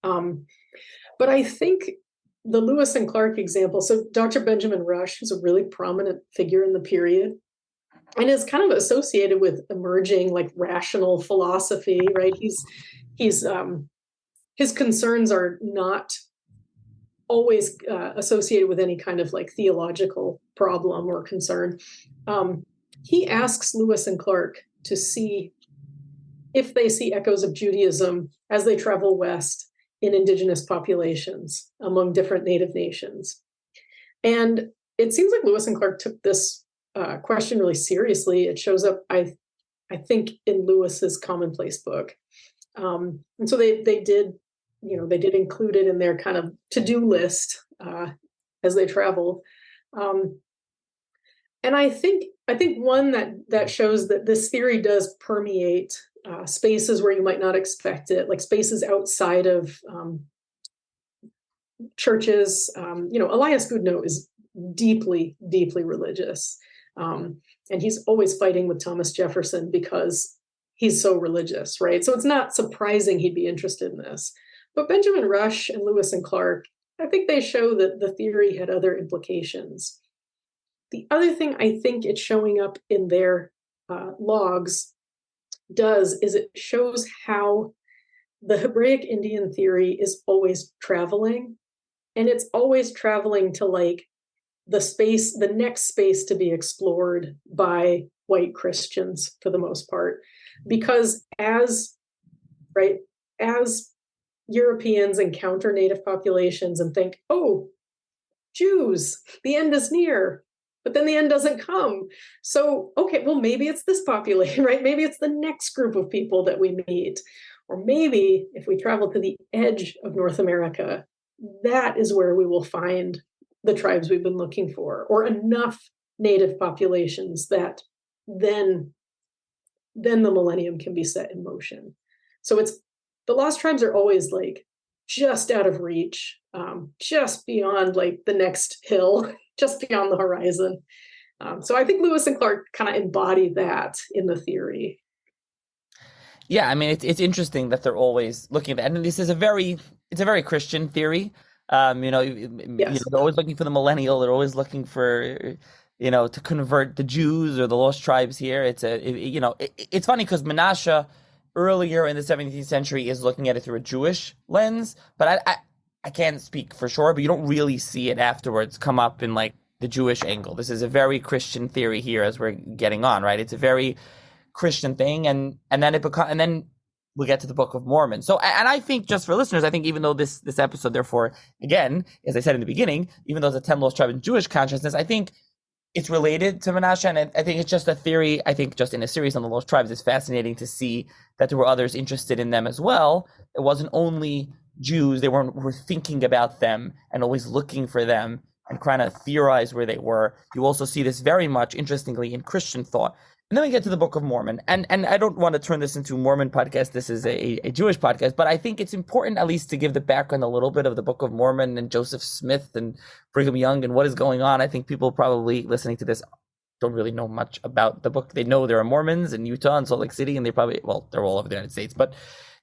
But I think the Lewis and Clark example, so Dr. Benjamin Rush is a really prominent figure in the period and is kind of associated with emerging rational philosophy, right? His concerns are not always associated with any kind of theological problem or concern. He asks Lewis and Clark to see if they see echoes of Judaism as they travel west in indigenous populations among different native nations. And it seems like Lewis and Clark took this question really seriously. It shows up, I think, in Lewis's Commonplace book. And so they did include it in their kind of to-do list as they travel. And I think one that shows that this theory does permeate spaces where you might not expect it, like spaces outside of churches. Elias Boudinot is deeply, deeply religious. And he's always fighting with Thomas Jefferson because he's so religious, right? So it's not surprising he'd be interested in this. But Benjamin Rush and Lewis and Clark, I think they show that the theory had other implications. The other thing I think it's showing up in their logs is it shows how the Hebraic Indian theory is always traveling, and it's always traveling to the next space to be explored by white Christians for the most part, because as Europeans encounter native populations and think, oh, Jews, the end is near, but then the end doesn't come. So, okay, well, maybe it's this population, right? Maybe it's the next group of people that we meet. Or maybe if we travel to the edge of North America, that is where we will find the tribes we've been looking for, or enough native populations that then the millennium can be set in motion. So the lost tribes are always just out of reach, just beyond the next hill, just beyond the horizon. So I think Lewis and Clark kind of embody that in the theory. Yeah, I mean, it's interesting that they're always looking at that. And this is it's a very Christian theory. Yes. They're always looking for the millennial. They're always looking for, to convert the Jews or the lost tribes here. It's funny because Menashe earlier in the 17th century is looking at it through a Jewish lens, but I can't speak for sure, but you don't really see it afterwards come up in the Jewish angle. This is a very Christian theory here as we're getting on, right? It's a very Christian thing, and then we'll get to the Book of Mormon. So, and I think just for listeners, I think even though this episode, therefore, again, as I said in the beginning, even though it's a 10 lost tribe in Jewish consciousness, I think it's related to Menashe, and I think it's just a theory. I think just in a series on the lost tribes, it's fascinating to see that there were others interested in them as well. It wasn't only Jews. They were thinking about them and always looking for them and trying to theorize where they were. You also see this very much, interestingly, in Christian thought. And then we get to the Book of Mormon. And I don't want to turn this into a Mormon podcast. This is a Jewish podcast. But I think it's important at least to give the background a little bit of the Book of Mormon and Joseph Smith and Brigham Young and what is going on. I think people probably listening to this don't really know much about the book. They know there are Mormons in Utah and Salt Lake City, and they're all over the United States. But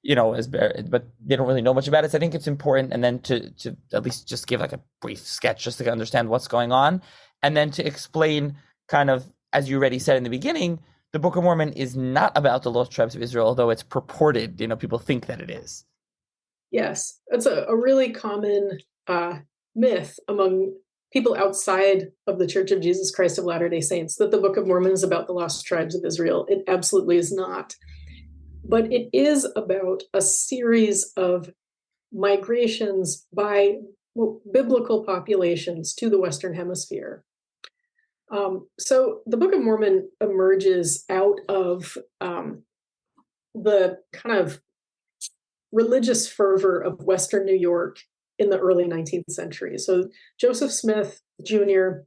but they don't really know much about it. So I think it's important, and then to at least just give a brief sketch just to understand what's going on, and then to explain kind of, as you already said in the beginning, the Book of Mormon is not about the lost tribes of Israel, although it's purported, people think that it is. Yes, it's a really common myth among people outside of the Church of Jesus Christ of Latter-day Saints that the Book of Mormon is about the lost tribes of Israel. It absolutely is not. But it is about a series of migrations by biblical populations to the Western Hemisphere. So the Book of Mormon emerges out of the kind of religious fervor of Western New York in the early 19th century. So Joseph Smith Jr.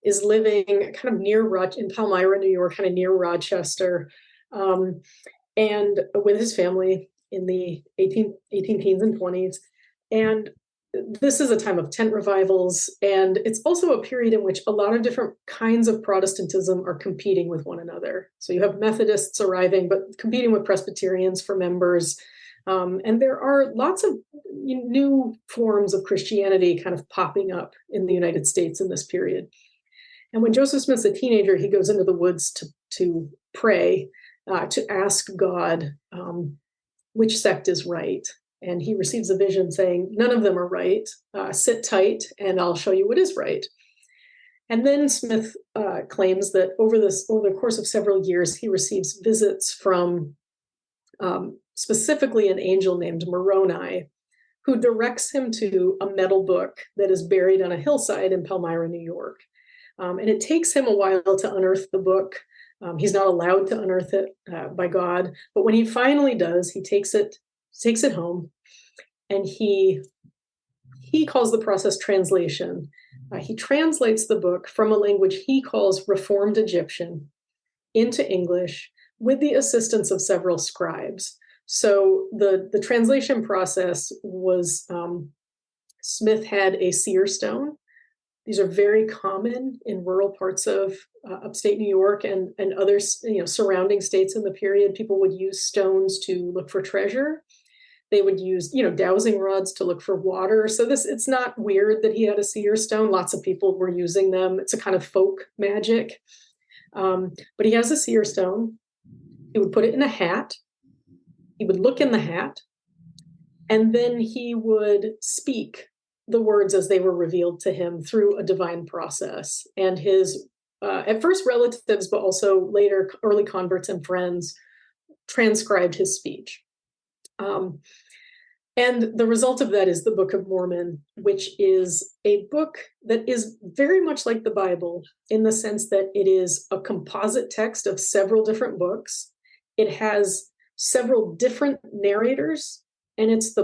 is living kind of in Palmyra, New York, kind of near Rochester, and with his family in the 18 teens and 20s. And this is a time of tent revivals, and it's also a period in which a lot of different kinds of Protestantism are competing with one another. So you have Methodists arriving, but competing with Presbyterians for members. And there are lots of new forms of Christianity kind of popping up in the United States in this period. And when Joseph Smith's a teenager, he goes into the woods to pray, to ask God which sect is right. And he receives a vision saying, none of them are right. Sit tight, and I'll show you what is right. And then Smith claims that over the course of several years, he receives visits from specifically an angel named Moroni, who directs him to a metal book that is buried on a hillside in Palmyra, New York. And it takes him a while to unearth the book. He's not allowed to unearth it by God. But when he finally does, he takes it home, and he calls the process translation. He translates the book from a language he calls Reformed Egyptian into English with the assistance of several scribes. So the translation process was, Smith had a seer stone. These are very common in rural parts of upstate New York and other surrounding states in the period. People would use stones to look for treasure. They would use, dowsing rods to look for water. So it's not weird that he had a seer stone. Lots of people were using them. It's a kind of folk magic. But he has a seer stone. He would put it in a hat. He would look in the hat, and then he would speak the words as they were revealed to him through a divine process. And his, at first relatives, but also later early converts and friends transcribed his speech. And the result of that is the Book of Mormon, which is a book that is very much like the Bible in the sense that it is a composite text of several different books. It has several different narrators, and it's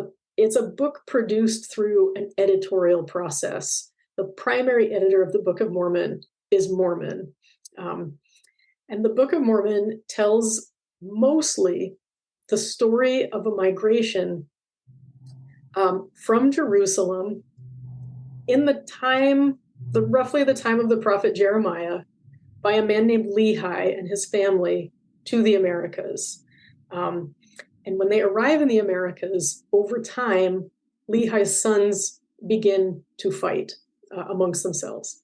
a book produced through an editorial process. The primary editor of the Book of Mormon is Mormon. And the Book of Mormon tells mostly the story of a migration from Jerusalem in roughly the time of the prophet Jeremiah by a man named Lehi and his family to the Americas. And when they arrive in the Americas, over time, Lehi's sons begin to fight amongst themselves.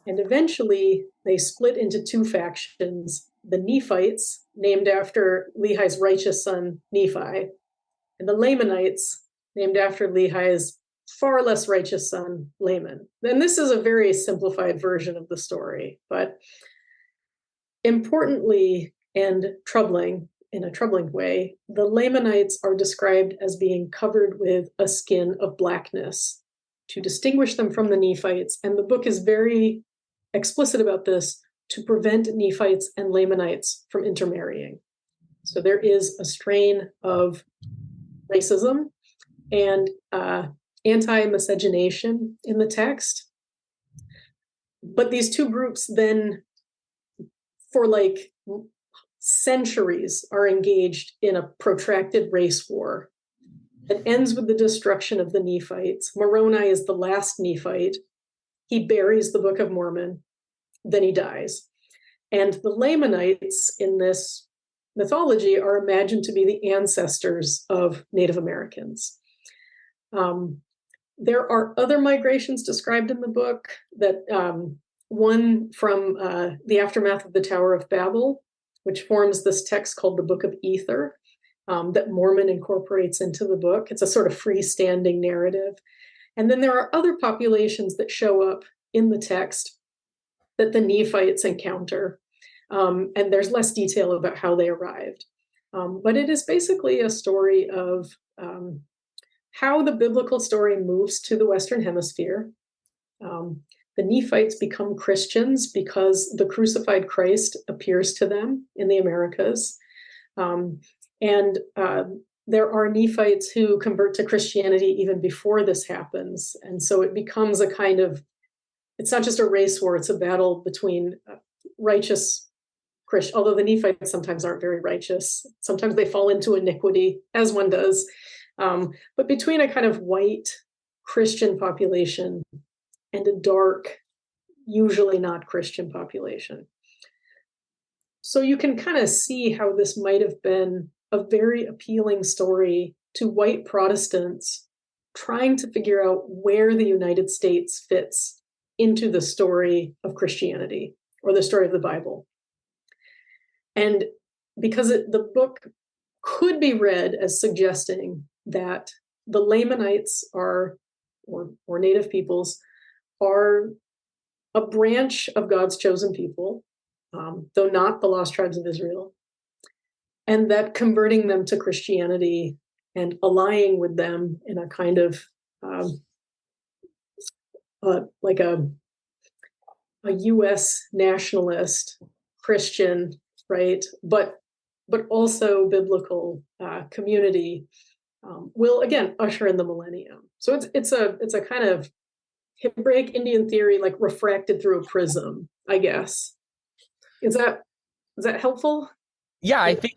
And eventually, they split into two factions, the Nephites, named after Lehi's righteous son, Nephi, and the Lamanites, named after Lehi's far less righteous son, Laman. And this is a very simplified version of the story, but importantly and in a troubling way, the Lamanites are described as being covered with a skin of blackness to distinguish them from the Nephites. And the book is very explicit about this to prevent Nephites and Lamanites from intermarrying. So there is a strain of racism and anti-miscegenation in the text. But these two groups then, for centuries, are engaged in a protracted race war that ends with the destruction of the Nephites. Moroni is the last Nephite. He buries the Book of Mormon, then he dies. And the Lamanites in this mythology are imagined to be the ancestors of Native Americans. There are other migrations described in the book that one from the aftermath of the Tower of Babel, which forms this text called the Book of Ether, that Mormon incorporates into the book. It's a sort of freestanding narrative. And then there are other populations that show up in the text that the Nephites encounter. And there's less detail about how they arrived. But it is basically a story of how the biblical story moves to the Western Hemisphere. The Nephites become Christians because the crucified Christ appears to them in the Americas. And there are Nephites who convert to Christianity even before this happens. And so it becomes a kind of, it's not just a race war, it's a battle between righteous Christians, although the Nephites sometimes aren't very righteous. Sometimes they fall into iniquity, as one does. But between a kind of white Christian population and a dark, usually not Christian population. So you can kind of see how this might have been a very appealing story to white Protestants trying to figure out where the United States fits into the story of Christianity or the story of the Bible. And because the book could be read as suggesting that the Lamanites are, or native peoples, are a branch of God's chosen people, though not the lost tribes of Israel, and that converting them to Christianity and allying with them in a kind of like a U.S. nationalist Christian, right, but also biblical community will again usher in the millennium. So it's a kind of Hebraic Indian theory, like refracted through a prism, I guess. Is that helpful? Yeah, I think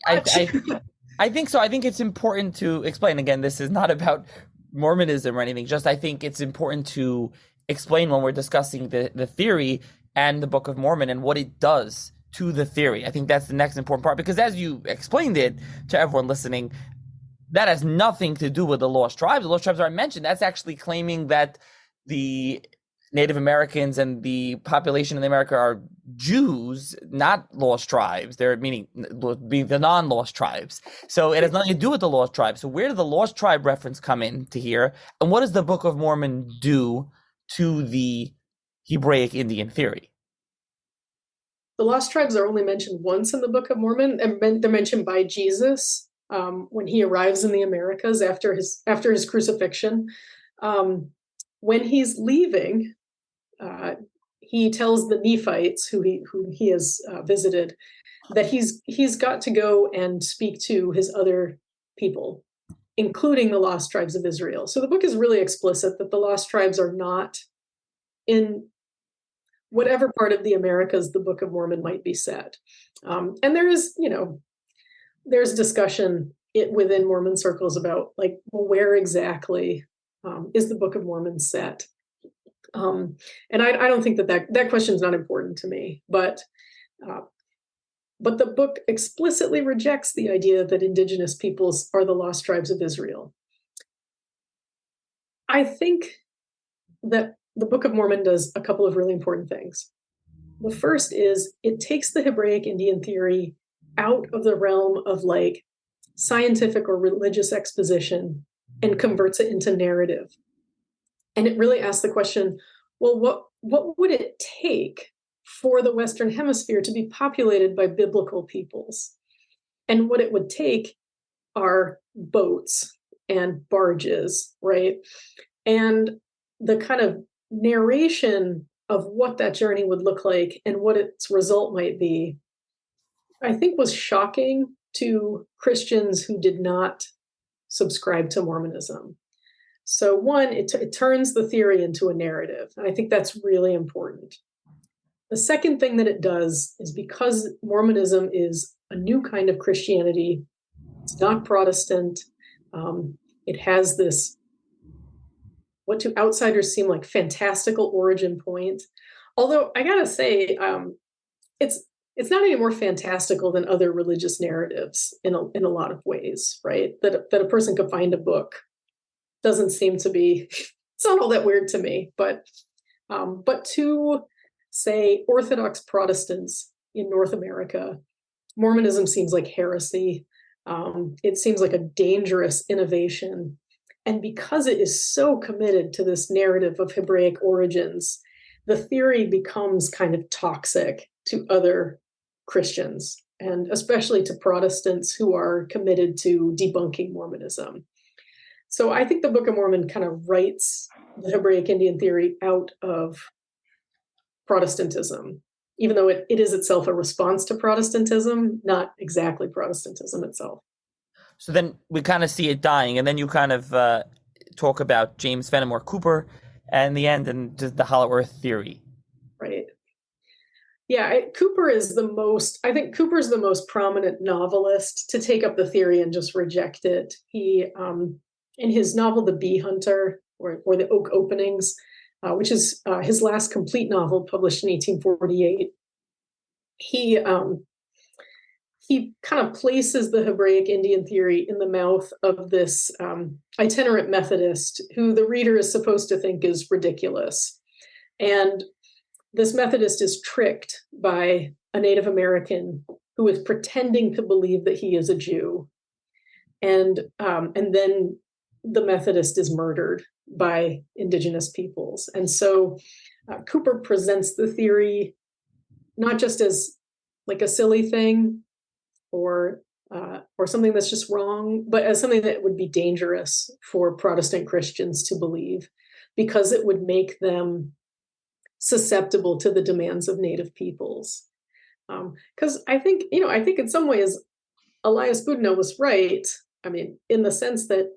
so. I think it's important to explain. Again, this is not about Mormonism or anything. Just I think it's important to explain when we're discussing the theory and the Book of Mormon and what it does to the theory. I think that's the next important part, because as you explained it to everyone listening, that has nothing to do with the lost tribes. The lost tribes aren't mentioned. That's actually claiming that the Native Americans and the population in America are Jews, not lost tribes. They're meaning being the non-lost tribes. So it has nothing to do with the lost tribes. So where did the lost tribe reference come into here? And what does the Book of Mormon do to the Hebraic Indian theory? The lost tribes are only mentioned once in the Book of Mormon, and they're mentioned by Jesus when he arrives in the Americas after his crucifixion. When he's leaving, he tells the Nephites who he has visited that he's got to go and speak to his other people, including the lost tribes of Israel. So the book is really explicit that the lost tribes are not in whatever part of the Americas the Book of Mormon might be set. And there is, there's discussion within Mormon circles about like, well, where exactly is the Book of Mormon set? And I don't think that question is not important to me, but the book explicitly rejects the idea that indigenous peoples are the lost tribes of Israel. I think that the Book of Mormon does a couple of really important things. The first is it takes the Hebraic Indian theory out of the realm of like scientific or religious exposition and converts it into narrative. And it really asks the question, well, what would it take for the Western Hemisphere to be populated by biblical peoples? And what it would take are boats and barges, right? And the kind of narration of what that journey would look like and what its result might be, I think was shocking to Christians who did not subscribe to Mormonism. So one, it turns the theory into a narrative. And I think that's really important. The second thing that it does is because Mormonism is a new kind of Christianity, it's not Protestant, it has this, what to outsiders seem like fantastical origin point. Although I gotta say, it's not any more fantastical than other religious narratives in a lot of ways, right? That a person could find a book doesn't seem to be, it's not all that weird to me, but to say, Orthodox Protestants in North America, Mormonism seems like heresy. It seems like a dangerous innovation. And because it is so committed to this narrative of Hebraic origins, the theory becomes kind of toxic to other Christians, and especially to Protestants who are committed to debunking Mormonism. So I think the Book of Mormon kind of writes the Hebraic Indian theory out of Protestantism, even though it is itself a response to Protestantism, not exactly Protestantism itself. So then we kind of see it dying, and then you kind of talk about James Fenimore Cooper and the end and just the Hollow Earth theory. Right. Yeah, I think Cooper's the most prominent novelist to take up the theory and just reject it. He, in his novel, The Bee Hunter, or The Oak Openings, which is his last complete novel published in 1848, he kind of places the Hebraic Indian theory in the mouth of this itinerant Methodist who the reader is supposed to think is ridiculous. And this Methodist is tricked by a Native American who is pretending to believe that he is a Jew. And then the Methodist is murdered by indigenous peoples. And so Cooper presents the theory not just as like a silly thing, or something that's just wrong, but as something that would be dangerous for Protestant Christians to believe, because it would make them susceptible to the demands of Native peoples. Because I think in some ways, Elias Boudinot was right. I mean, in the sense that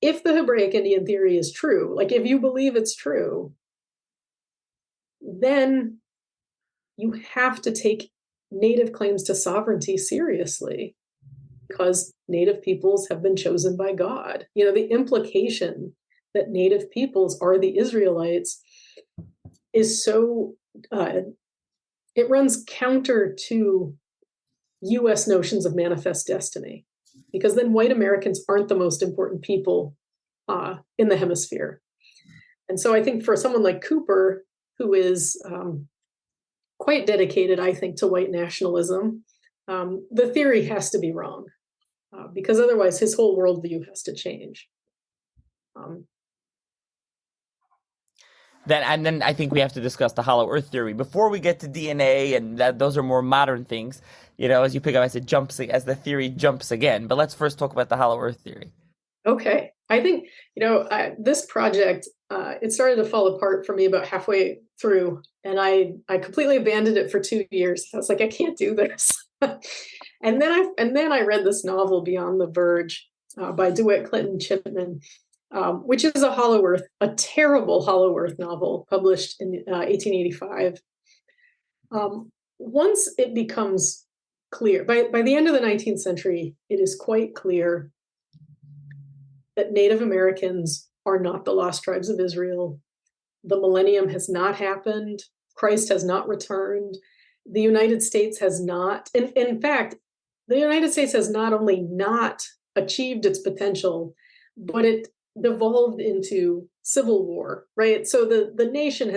if the Hebraic Indian theory is true, like if you believe it's true, then you have to take Native claims to sovereignty seriously, because Native peoples have been chosen by God. You know, the implication that Native peoples are the Israelites is so, it runs counter to US notions of manifest destiny, because then white Americans aren't the most important people in the hemisphere. And so I think for someone like Cooper, who is quite dedicated, I think, to white nationalism, the theory has to be wrong, because otherwise his whole worldview has to change. Then I think we have to discuss the Hollow Earth theory before we get to DNA, and those are more modern things. You know, as you pick up, as the theory jumps again. But let's first talk about the Hollow Earth theory. Okay, I think this project it started to fall apart for me about halfway through, and I completely abandoned it for 2 years. I was like, I can't do this. and then I read this novel, Beyond the Verge, by DeWitt Clinton Chipman, which is a terrible Hollow Earth novel published in 1885. Once it becomes clear, by the end of the 19th century, it is quite clear that Native Americans are not the lost tribes of Israel. The millennium has not happened. Christ has not returned. The United States has not, in fact, the United States has not only not achieved its potential, but it devolved into civil war, right? So the nation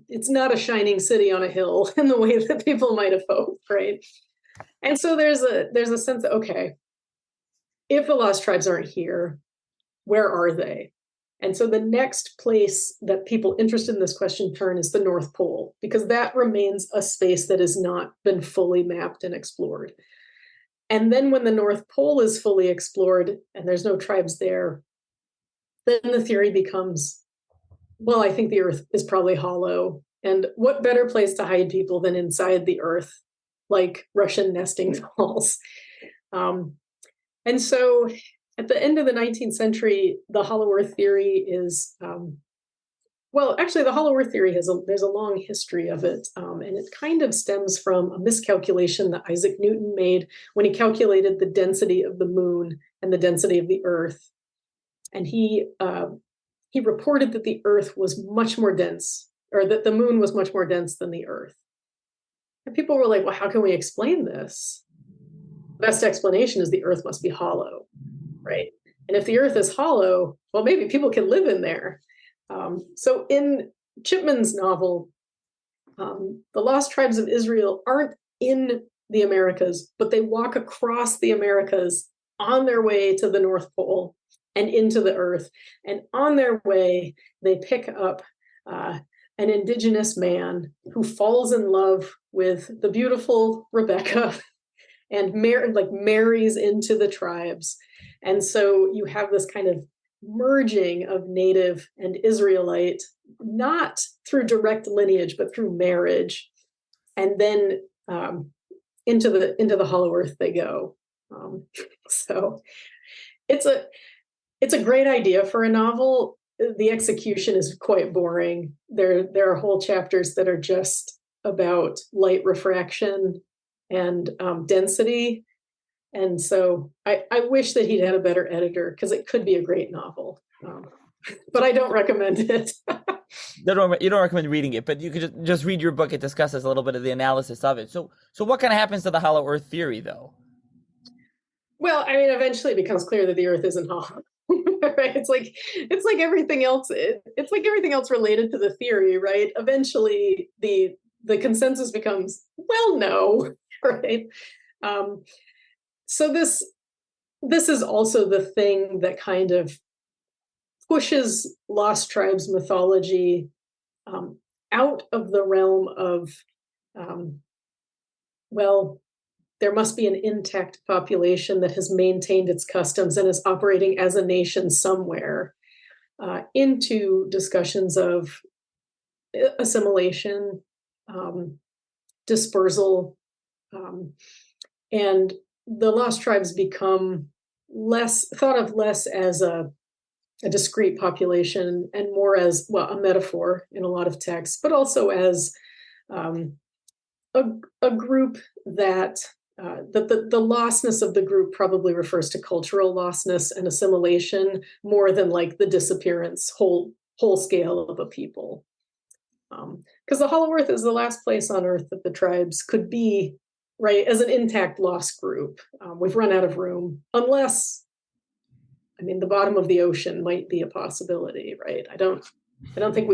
it's not a shining city on a hill in the way that people might have hoped, right? And so there's a sense that, okay, if the lost tribes aren't here, where are they? And so the next place that people interested in this question turn is the North Pole, because that remains a space that has not been fully mapped and explored. And then when the North Pole is fully explored and there's no tribes there, then the theory becomes, well, I think the Earth is probably hollow. And what better place to hide people than inside the Earth, like Russian nesting dolls? And so at the end of the 19th century, the Hollow Earth theory is, the Hollow Earth theory there's a long history of it. And it kind of stems from a miscalculation that Isaac Newton made when he calculated the density of the moon and the density of the Earth. And he reported that the Earth was much more dense, or that the moon was much more dense than the Earth. And people were like, well, how can we explain this? The best explanation is the Earth must be hollow, right? And if the Earth is hollow, well, maybe people can live in there. So in Chipman's novel, The lost tribes of Israel aren't in the Americas, but they walk across the Americas on their way to the North Pole and into the earth. And on their way, they pick up an indigenous man who falls in love with the beautiful Rebecca and marries into the tribes. And so you have this kind of merging of native and Israelite, not through direct lineage, but through marriage. And then into the Hollow Earth they go. So it's a great idea for a novel. The execution is quite boring. There are whole chapters that are just about light refraction and density. And so I wish that he'd had a better editor, because it could be a great novel. But I don't recommend it. You don't recommend reading it, but you could just read your book. It discusses a little bit of the analysis of it. So what kind of happens to the Hollow Earth theory, though? Well, I mean, eventually it becomes clear that the Earth isn't hollow. Right? It's like everything else. It's like everything else related to the theory, right? Eventually, the consensus becomes, well, no, right? So this is also the thing that kind of pushes Lost Tribes mythology out of the realm of, well, there must be an intact population that has maintained its customs and is operating as a nation somewhere, into discussions of assimilation, dispersal, and the Lost Tribes become thought of less as a discrete population and more as, well, a metaphor in a lot of texts, but also as a group that the lostness of the group probably refers to cultural lostness and assimilation more than like the disappearance whole scale of a people. Because the Hollow Earth is the last place on Earth that the tribes could be, right, as an intact lost group. We've run out of room, unless, I mean, the bottom of the ocean might be a possibility, right? I don't think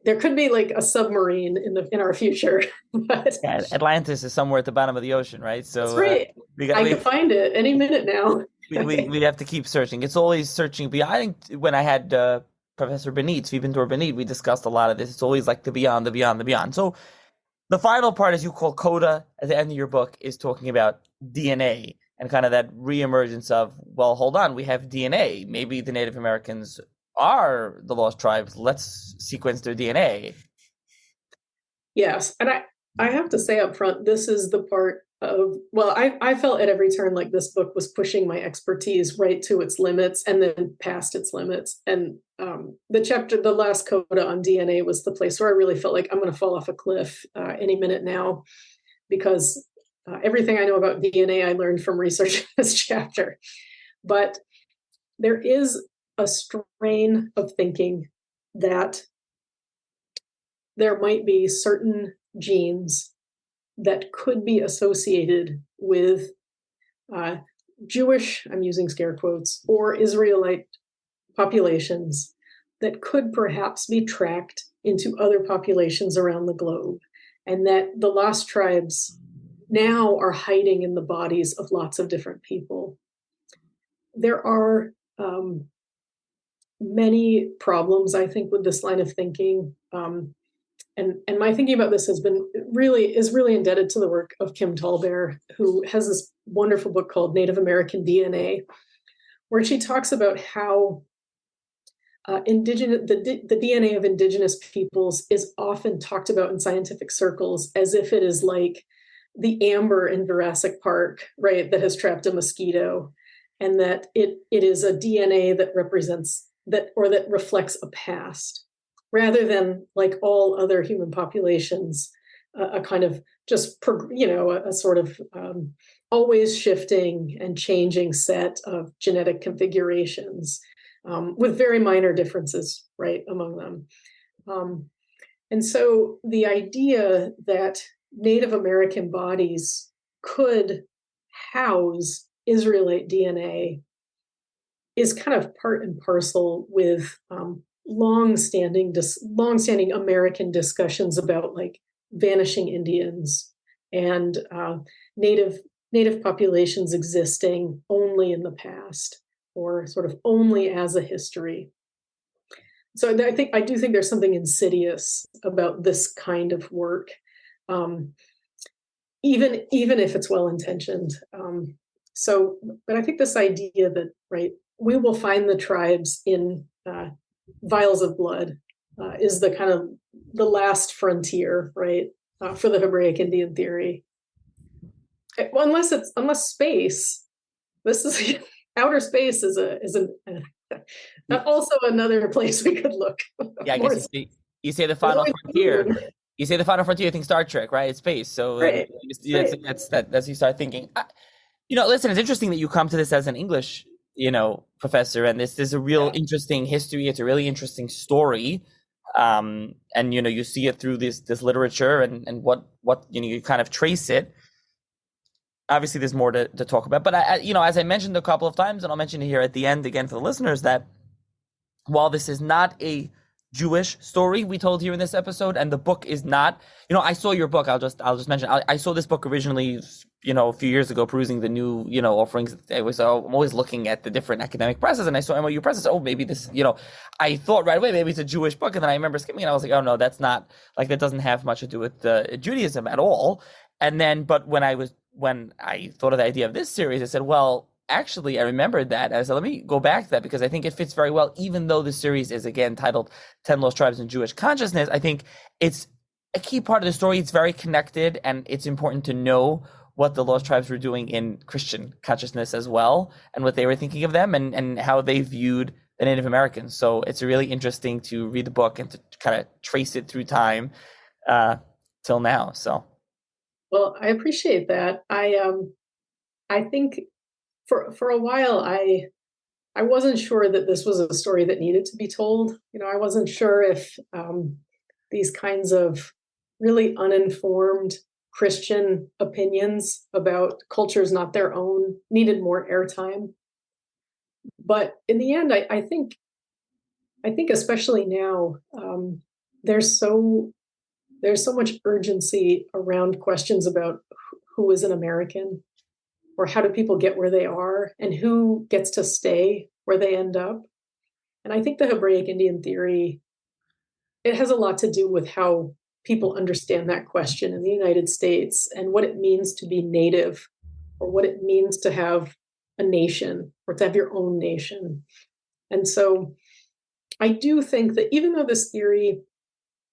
there could be like a submarine in our future. But yeah, Atlantis is somewhere at the bottom of the ocean, right? So that's right. I could find it any minute now. we have to keep searching. It's always searching beyond. I think when I had Professor Benit, Viventor Benit, we discussed a lot of this. It's always like the beyond, the beyond, the beyond. So the final part, as you call coda, at the end of your book, is talking about DNA and kind of that reemergence of, well, hold on, we have DNA. Maybe the Native Americans are the lost tribes. Let's sequence their DNA. Yes, and I have to say up front, this is the part of, well, I felt at every turn like this book was pushing my expertise right to its limits and then past its limits. And the last coda on DNA was the place where I really felt like I'm going to fall off a cliff any minute now, because everything I know about DNA I learned from researching this chapter. But there is a strain of thinking that there might be certain genes that could be associated with Jewish, I'm using scare quotes, or Israelite populations that could perhaps be tracked into other populations around the globe, and that the lost tribes now are hiding in the bodies of lots of different people. There are many problems, I think, with this line of thinking. And my thinking about this is really indebted to the work of Kim Tallbear, who has this wonderful book called Native American DNA, where she talks about how the DNA of indigenous peoples is often talked about in scientific circles as if it is like the amber in Jurassic Park, right, that has trapped a mosquito, and that it is a DNA that represents that, or that reflects a past, rather than like all other human populations, a kind of just, a sort of always shifting and changing set of genetic configurations, with very minor differences, right, among them. And so the idea that Native American bodies could house Israelite DNA is kind of part and parcel with long-standing American discussions about like vanishing Indians and native populations existing only in the past or sort of only as a history. So I do think there's something insidious about this kind of work, even if it's well-intentioned. But I think this idea that, right, we will find the tribes in vials of blood is the kind of the last frontier, right, for the Hebraic Indian theory. Unless space, this is outer space is also another place we could look. Yeah, I guess you say the final frontier. You say the final frontier. I think Star Trek, right? It's space. So right. That's you start thinking. Listen, it's interesting that you come to this as an English, professor, and this is a real interesting history. It's a really interesting story, and you see it through this literature and what you kind of trace it. Obviously, there's more to talk about, but as I mentioned a couple of times, and I'll mention it here at the end again for the listeners, that while this is not a Jewish story we told here in this episode, and the book is not, I saw your book. I'll just mention. I saw this book originally, a few years ago, perusing the new, offerings. I'm always looking at the different academic presses, and I saw MOU presses. Oh, maybe this, I thought right away maybe it's a Jewish book, and then I remember skimming, and I was like, oh no, that's not, like, that doesn't have much to do with Judaism at all. And then, but when I thought of the idea of this series, I said, well, actually, I remembered that. I said, let me go back to that because I think it fits very well, even though the series is, again, titled 10 Lost Tribes in Jewish Consciousness. I think it's a key part of the story. It's very connected, and it's important to know what the Lost Tribes were doing in Christian consciousness as well, and what they were thinking of them, and how they viewed the Native Americans. So it's really interesting to read the book and to kind of trace it through time till now. So. Well, I appreciate that. I think for a while I wasn't sure that this was a story that needed to be told. I wasn't sure if these kinds of really uninformed Christian opinions about cultures not their own needed more airtime. But in the end, I think especially now, there's so much urgency around questions about who is an American, or how do people get where they are, and who gets to stay where they end up. And I think the Hebraic Indian theory, it has a lot to do with how people understand that question in the United States and what it means to be native, or what it means to have a nation, or to have your own nation. And so I do think that even though this theory,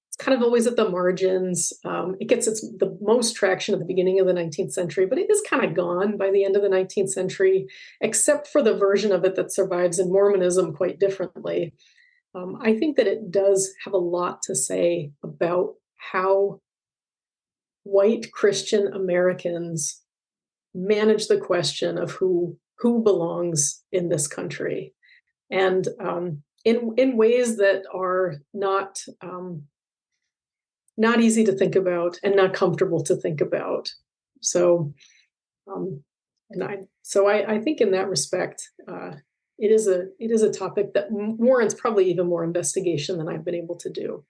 it's kind of always at the margins. It gets the most traction at the beginning of the 19th century, but it is kind of gone by the end of the 19th century, except for the version of it that survives in Mormonism quite differently. I think that it does have a lot to say about how white Christian Americans manage the question of who belongs in this country, and in ways that are not easy to think about and not comfortable to think about. So, I think in that respect, it is a topic that warrants probably even more investigation than I've been able to do.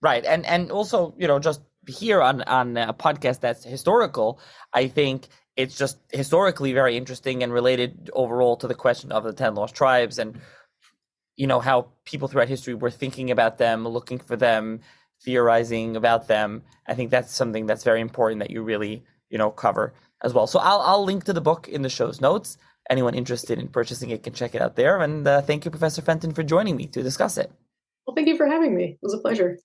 Right, and also, just here on a podcast that's historical, I think it's just historically very interesting and related overall to the question of the 10 lost tribes, and how people throughout history were thinking about them, looking for them, theorizing about them. I think that's something that's very important that you really, cover as well. So I'll link to the book in the show's notes. Anyone interested in purchasing it can check it out there. And thank you, Professor Fenton, for joining me to discuss it. Well, thank you for having me. It was a pleasure.